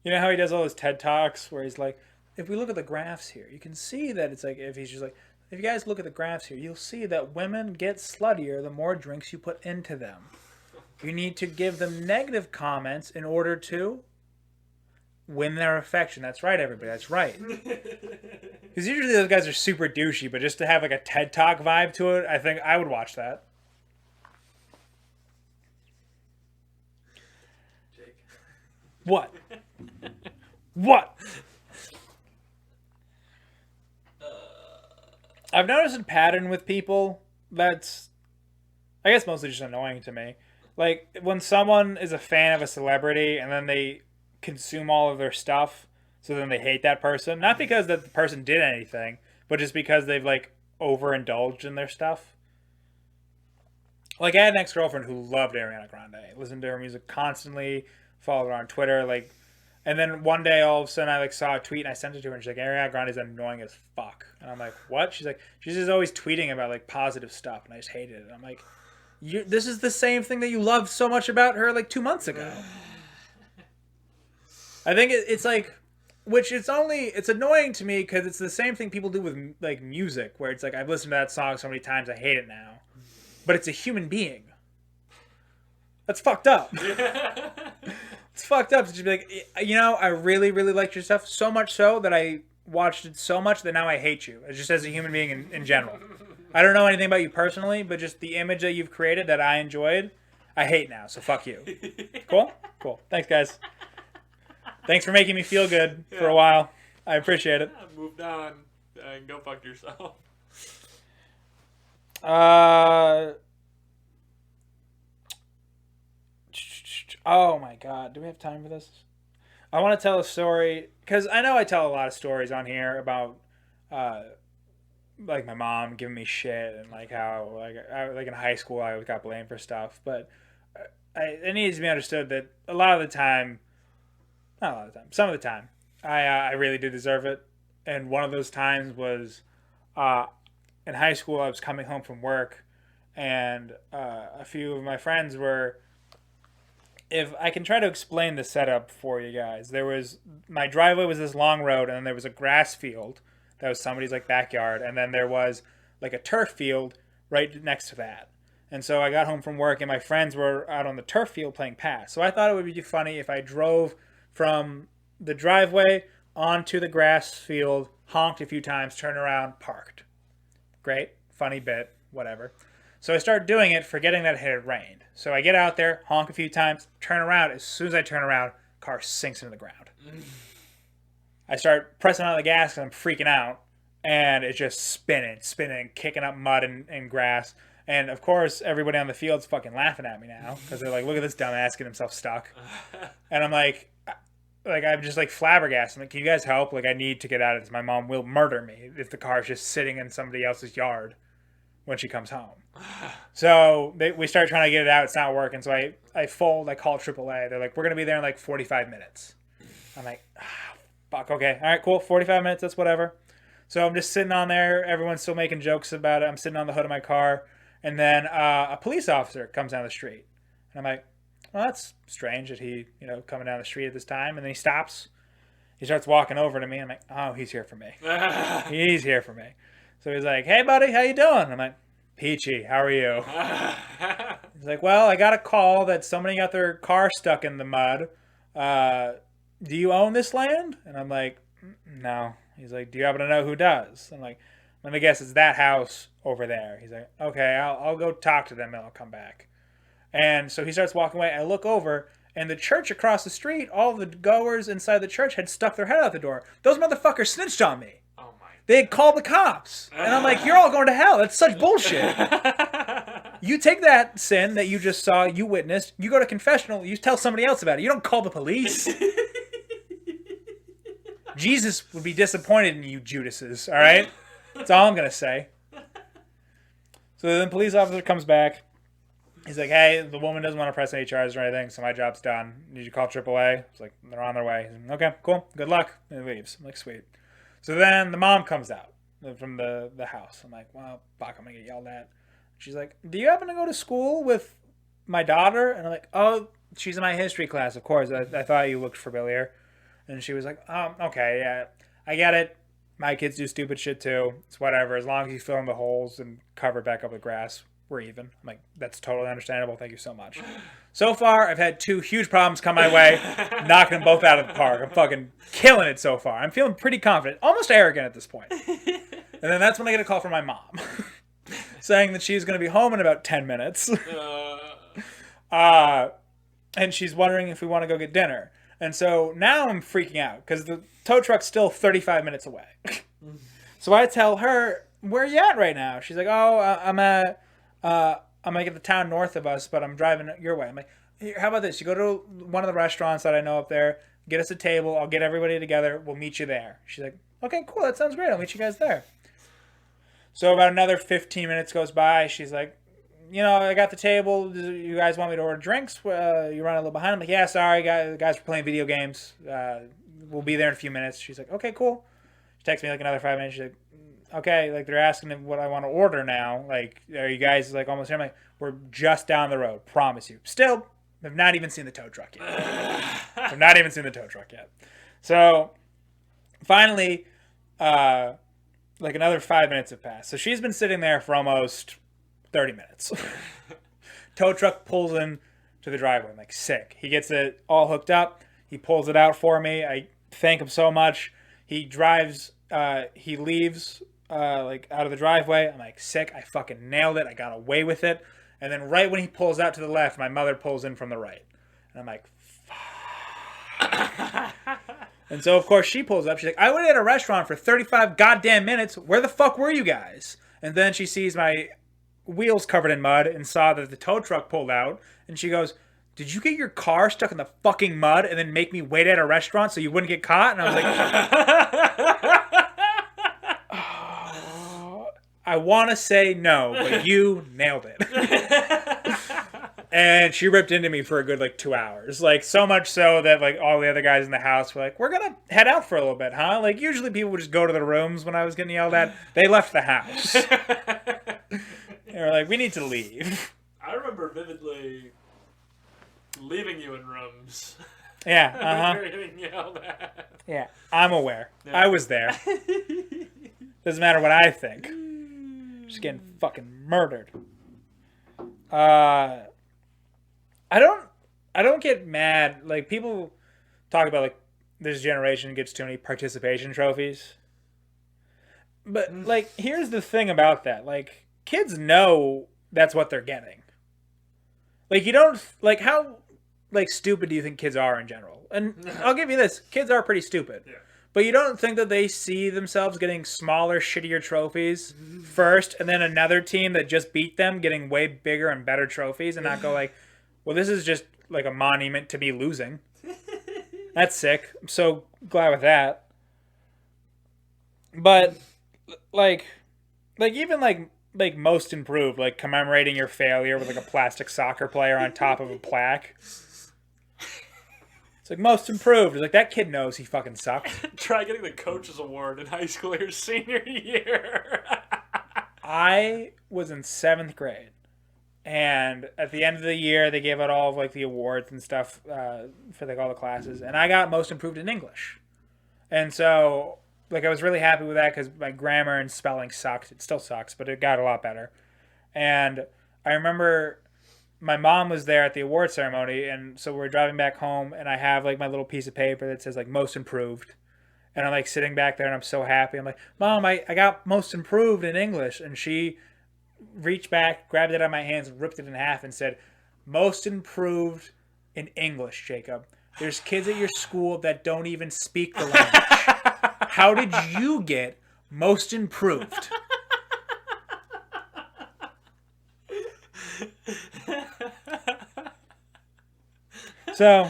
You know how he does all his TED Talks where he's like, if we look at the graphs here, you can see that it's like, if he's just like, if you guys look at the graphs here, you'll see that women get sluttier the more drinks you put into them. You need to give them negative comments in order to win their affection. That's right, everybody. That's right. Because usually those guys are super douchey, but just to have like a TED Talk vibe to it, I think I would watch that. Jake. What? What? I've noticed a pattern with people that's, I guess, mostly just annoying to me. Like, when someone is a fan of a celebrity and then they consume all of their stuff, so then they hate that person. Not because that the person did anything, but just because they've, like, overindulged in their stuff. Like, I had an ex-girlfriend who loved Ariana Grande. Listened to her music constantly, followed her on Twitter, like... And then one day, all of a sudden, I like saw a tweet and I sent it to her, and she's like, Ariana Grande is annoying as fuck. And I'm like, what? She's like, she's just always tweeting about like positive stuff, and I just hated it. And I'm like, this is the same thing that you loved so much about her like 2 months ago. I think it's like, it's annoying to me because it's the same thing people do with like music, where it's like, I've listened to that song so many times, I hate it now. But it's a human being. That's fucked up. It's fucked up to just be like, you know, I really, really liked your stuff so much so that I watched it so much that now I hate you. Just as a human being in general. I don't know anything about you personally, but just the image that you've created that I enjoyed, I hate now. So fuck you. Cool? Cool. Thanks, guys. Thanks for making me feel good for a while. I appreciate it. I moved on. Go fuck yourself. Oh my god, do we have time for this? I want to tell a story, because I know I tell a lot of stories on here about, like my mom giving me shit, and like how, like in high school I got blamed for stuff, but it needs to be understood that a lot of the time, not a lot of the time, some of the time, I really do deserve it, and one of those times was, in high school I was coming home from work, and a few of my friends were... If I can try to explain the setup for you guys, my driveway was this long road, and then there was a grass field that was somebody's like backyard, and then there was like a turf field right next to that. And so I got home from work, and my friends were out on the turf field playing pass. So I thought it would be funny if I drove from the driveway onto the grass field, honked a few times, turned around, parked. Great, funny bit, whatever. So I started doing it, forgetting that it had rained. So I get out there, honk a few times, turn around. As soon as I turn around, car sinks into the ground. I start pressing on the gas because I'm freaking out. And it's just spinning, kicking up mud and grass. And of course, everybody on the field's fucking laughing at me now. Because they're like, look at this dumbass getting himself stuck. And I'm like I'm just like flabbergasted. I'm like, can you guys help? Like, I need to get out of this. My mom will murder me if the car's just sitting in somebody else's yard when she comes home. So we start trying to get it out. It's not working. So I fold. I call AAA. They're like, we're going to be there in like 45 minutes. I'm like, fuck, okay. All right, cool. 45 minutes. That's whatever. So I'm just sitting on there. Everyone's still making jokes about it. I'm sitting on the hood of my car. And then a police officer comes down the street. And I'm like, well, that's strange that he, coming down the street at this time. And then he stops. He starts walking over to me. I'm like, oh, he's here for me. He's here for me. So he's like, hey, buddy, how you doing? I'm like, peachy, how are you? He's like, well, I got a call that somebody got their car stuck in the mud. Do you own this land? And I'm like, no. He's like, do you happen to know who does? I'm like, let me guess, it's that house over there. He's like, okay, I'll go talk to them and I'll come back. And so he starts walking away. I look over, and the church across the street, all the goers inside the church had stuck their head out the door. Those motherfuckers snitched on me. They had called the cops. And I'm like, you're all going to hell. That's such bullshit. You take that sin that you just saw, you witnessed, you go to confessional, you tell somebody else about it. You don't call the police. Jesus would be disappointed in you Judases, all right? That's all I'm going to say. So then the police officer comes back. He's like, hey, the woman doesn't want to press any charges or anything, so my job's done. Need you to call AAA? It's like, they're on their way. He's like, okay, cool. Good luck. And he leaves. I'm like, sweet. So then the mom comes out from the house. I'm like, well, fuck, I'm going to get yelled at. She's like, do you happen to go to school with my daughter? And I'm like, oh, she's in my history class, of course. I thought you looked familiar. And she was like, oh, okay, yeah, I get it. My kids do stupid shit too. It's whatever. As long as you fill in the holes and cover it back up with grass, we're even. I'm like, that's totally understandable. Thank you so much. So far, I've had 2 huge problems come my way, knocking them both out of the park. I'm fucking killing it so far. I'm feeling pretty confident, almost arrogant at this point. And then that's when I get a call from my mom saying that she's going to be home in about 10 minutes. And she's wondering if we want to go get dinner. And so now I'm freaking out because the tow truck's still 35 minutes away. So I tell her, where are you at right now? She's like, oh, I'm at the town north of us, but I'm driving your way. I'm like, here, how about this? You go to one of the restaurants that I know up there, get us a table, I'll get everybody together, we'll meet you there. She's like, okay, cool, that sounds great, I'll meet you guys there. So about another 15 minutes goes by, she's like, I got the table, you guys want me to order drinks? You run a little behind. I'm like, yeah, sorry, guys, we're playing video games. We'll be there in a few minutes. She's like, okay, cool. She texts me like another 5 minutes. She's like, okay, like they're asking me what I want to order now. Like, are you guys like almost here? I'm like, we're just down the road, promise you. Still, I've not even seen the tow truck yet. So, finally, like another 5 minutes have passed. So she's been sitting there for almost 30 minutes. Tow truck pulls in to the driveway. I'm like, sick. He gets it all hooked up. He pulls it out for me. I thank him so much. He drives, he leaves like out of the driveway. I'm like, sick. I fucking nailed it. I got away with it. And then right when he pulls out to the left, my mother pulls in from the right. And I'm like, fuck. And so, of course, she pulls up. She's like, I went at a restaurant for 35 goddamn minutes. Where the fuck were you guys? And then she sees my wheels covered in mud and saw that the tow truck pulled out. And she goes, did you get your car stuck in the fucking mud and then make me wait at a restaurant so you wouldn't get caught? And I was like, oh, I want to say no, but you nailed it. And she ripped into me for a good, 2 hours. So much so that, all the other guys in the house were like, we're going to head out for a little bit, huh? Usually people would just go to their rooms when I was getting yelled at. They left the house. They were like, we need to leave. I remember vividly leaving you in rooms. Yeah, uh-huh. When you were getting yelled at. Yeah, I'm aware. Yeah. I was there. Doesn't matter what I think. Just getting fucking murdered. I don't get mad. People talk about, this generation gets too many participation trophies. But, here's the thing about that. Kids know that's what they're getting. You don't, how, stupid do you think kids are in general? And I'll give you this. Kids are pretty stupid. Yeah. But you don't think that they see themselves getting smaller, shittier trophies first, and then another team that just beat them getting way bigger and better trophies, and not go well, this is just a monument to me losing. That's sick. I'm so glad with that. But even most improved, commemorating your failure with a plastic soccer player on top of a plaque. It's most improved. It's that kid knows he fucking sucks. Try getting the coach's award in high school your senior year. I was in 7th grade. And at the end of the year, they gave out all of the awards and stuff for all the classes. And I got most improved in English. And so I was really happy with that because my grammar and spelling sucked. It still sucks, but it got a lot better. And I remember my mom was there at the award ceremony, and so we're driving back home, and I have my little piece of paper that says most improved. And I'm sitting back there, and I'm so happy. I'm like, Mom, I got most improved in English. And she reached back, grabbed it out of my hands, and ripped it in half and said, most improved in English, Jacob. There's kids at your school that don't even speak the language. How did you get most improved? So,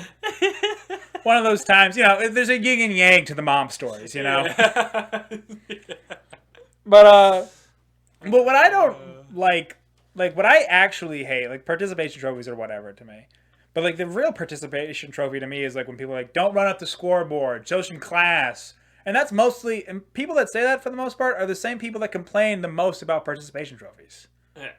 one of those times, there's a yin and yang to the mom stories, Yeah. But what I don't what I actually hate, participation trophies or whatever to me. But the real participation trophy to me is when people are don't run up the scoreboard, show some class. And that's mostly, and people that say that for the most part are the same people that complain the most about participation trophies. Yeah.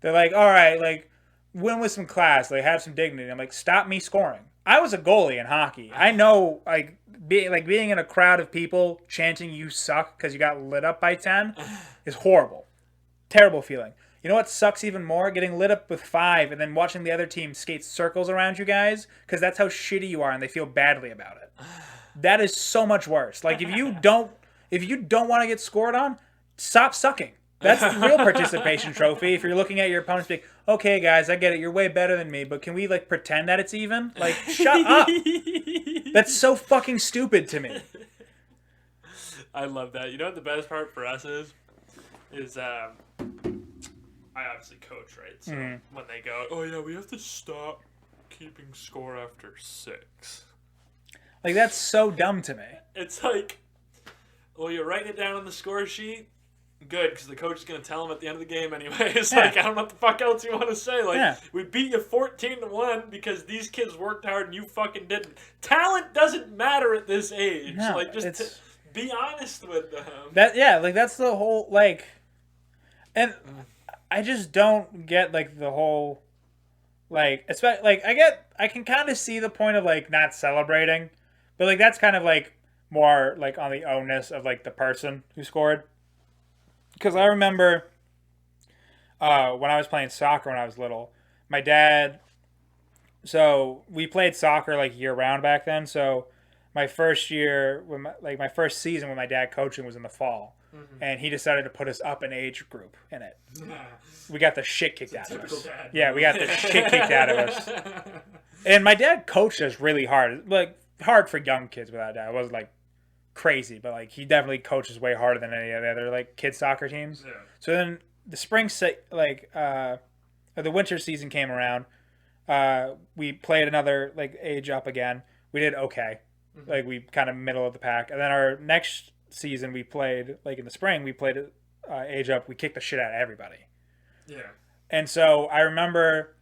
They're all right, win with some class, have some dignity. I'm stop me scoring. I was a goalie in hockey. I know, like being in a crowd of people chanting "you suck" because you got lit up by 10 is horrible, terrible feeling. You know what sucks even more? Getting lit up with 5 and then watching the other team skate circles around you guys because that's how shitty you are and they feel badly about it. That is so much worse. Like if you don't want to get scored on, stop sucking. That's the real participation trophy. If you're looking at your opponents, like, okay, guys, I get it. You're way better than me, but can we like pretend that it's even? Like, shut up. That's so fucking stupid to me. I love that. You know what the best part for us is I obviously coach, right? So when they go, oh yeah, we have to stop keeping score after 6. Like that's so dumb to me. It's like, well, you're writing it down on the score sheet. Good, because the coach is going to tell him at the end of the game anyway. It's like, I don't know what the fuck else you want to say. Like, we beat you 14-1 because these kids worked hard and you fucking didn't. Talent doesn't matter at this age. No, like, just be honest with them. That's the whole, like, and I just don't get, like, the whole, like, especially, like, I can kind of see the point of, like, not celebrating, but, like, that's kind of, like, more, like, on the onus of, like, the person who scored. Because I remember when I was playing soccer when I was little, my dad, so we played soccer like year round back then. So my first year, my first season with my dad coaching was in the fall. And he decided to put us up an age group in it. We got the shit kicked out of us. Dad. Yeah, we got the shit kicked out of us. And my dad coached us really hard. Like, hard for young kids without a doubt. It wasn't like crazy, but like he definitely coaches way harder than any of the other like kids soccer teams. Yeah. So then the the winter season came around. We played another like age up again. We did okay. Like we kind of middle of the pack. And then our next season we played like in the spring. We played age up. We kicked the shit out of everybody. Yeah. And so I remember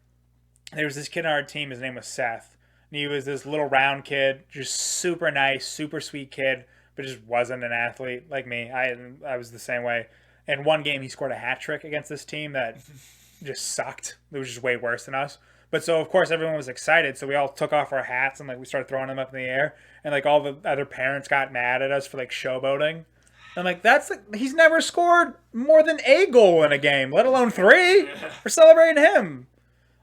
there was this kid on our team. His name was Seth. And he was this little round kid, just super nice, super sweet kid. But just wasn't an athlete like me. I was the same way. And one game he scored a hat trick against this team that just sucked. It was just way worse than us. But so of course everyone was excited, so we all took off our hats and like we started throwing them up in the air, and like all the other parents got mad at us for like showboating. I'm like, he's never scored more than a goal in a game, let alone 3. Yeah. We're celebrating him.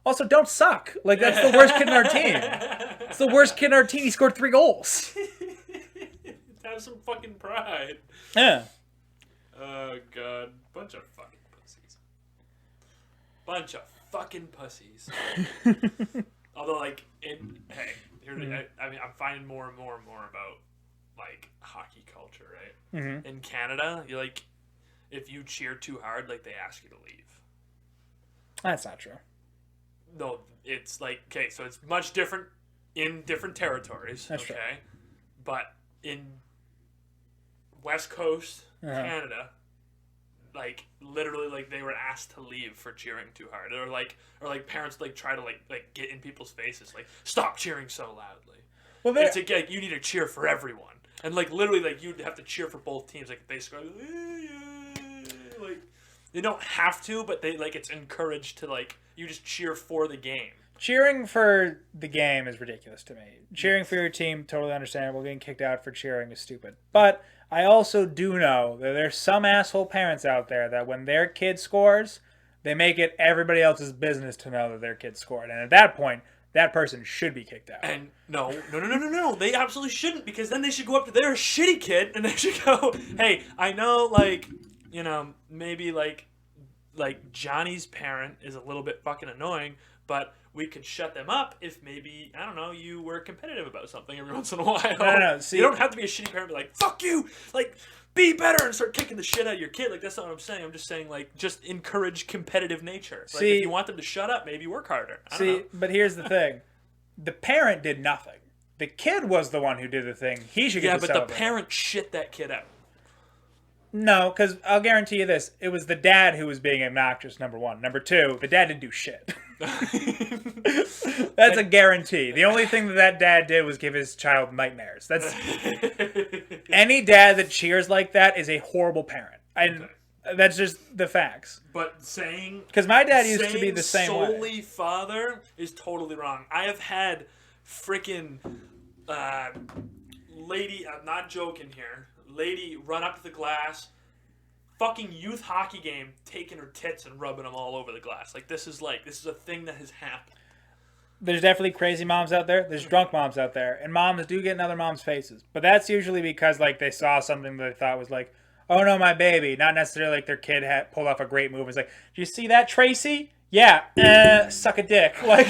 Also, don't suck. Like that's the worst kid in our team. It's the worst kid in our team. He scored 3 goals. Have some fucking pride. Yeah. Oh god, bunch of fucking pussies. Although, like, I mean, I'm finding more and more about like hockey culture, right? Mm-hmm. In Canada, you like, if you cheer too hard, like they ask you to leave. That's not true. No, it's like okay, so it's much different in different territories. That's true. But in West Coast, Canada, like literally, like they were asked to leave for cheering too hard, or like parents like try to like get in people's faces, like stop cheering so loudly. Well, it's like you need to cheer for everyone, and like literally, like you'd have to cheer for both teams. Like they score, like they don't have to, but they like it's encouraged to like you just cheer for the game. Cheering for the game is ridiculous to me. Cheering for your team, totally understandable. Getting kicked out for cheering is stupid. But I also do know that there's some asshole parents out there that when their kid scores, they make it everybody else's business to know that their kid scored. And at that point, that person should be kicked out. And no. They absolutely shouldn't, because then they should go up to their shitty kid and they should go, hey, I know, like, you know, maybe like Johnny's parent is a little bit fucking annoying, but we could shut them up if maybe, I don't know, you were competitive about something every once in a while. No. See, you don't have to be a shitty parent and be like, fuck you! Like, be better and start kicking the shit out of your kid. Like, that's not what I'm saying. I'm just saying, like, just encourage competitive nature. Like, if you want them to shut up, maybe work harder. I don't know. But here's the thing. The parent did nothing. The kid was the one who did the thing. He should get to celebrate. Yeah, but the parent shit that kid out. No, because I'll guarantee you this. It was the dad who was being obnoxious, number one. Number two, the dad didn't do shit. That's a guarantee. The only thing that dad did was give his child nightmares. That's any dad that cheers like that is a horrible parent. That's just the facts. But saying... Because my dad used to be the same way. Solely father is totally wrong. I have had freaking lady, I'm not joking here, lady run up to the glass, fucking youth hockey game, taking her tits and rubbing them all over the glass. Like, this is a thing that has happened. There's definitely crazy moms out there. There's drunk moms out there. And moms do get in other moms' faces. But that's usually because, like, they saw something that they thought was like, oh no, my baby. Not necessarily like their kid had pulled off a great move. It's like, do you see that, Tracy? Yeah, suck a dick. Like,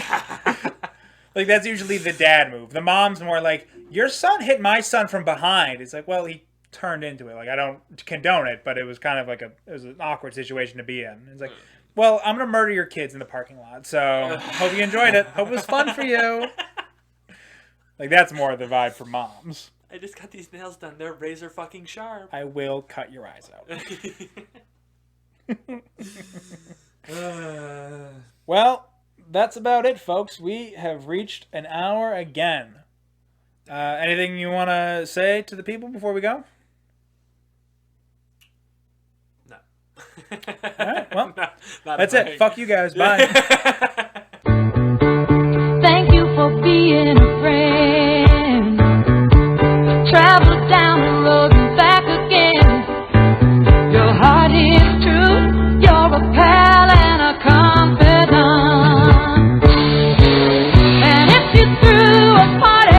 like that's usually the dad move. The mom's more like, your son hit my son from behind. It's like, well, he turned into it. Like, I don't condone it, but it was kind of like it was an awkward situation to be in. It's like, well, I'm going to murder your kids in the parking lot. So, hope you enjoyed it. Hope it was fun for you. Like, that's more the vibe for moms. I just got these nails done. They're razor fucking sharp. I will cut your eyes out. Well, that's about it, folks. We have reached an hour again. Anything you want to say to the people before we go? No. All right, well, not that's it. Fuck you guys. Bye.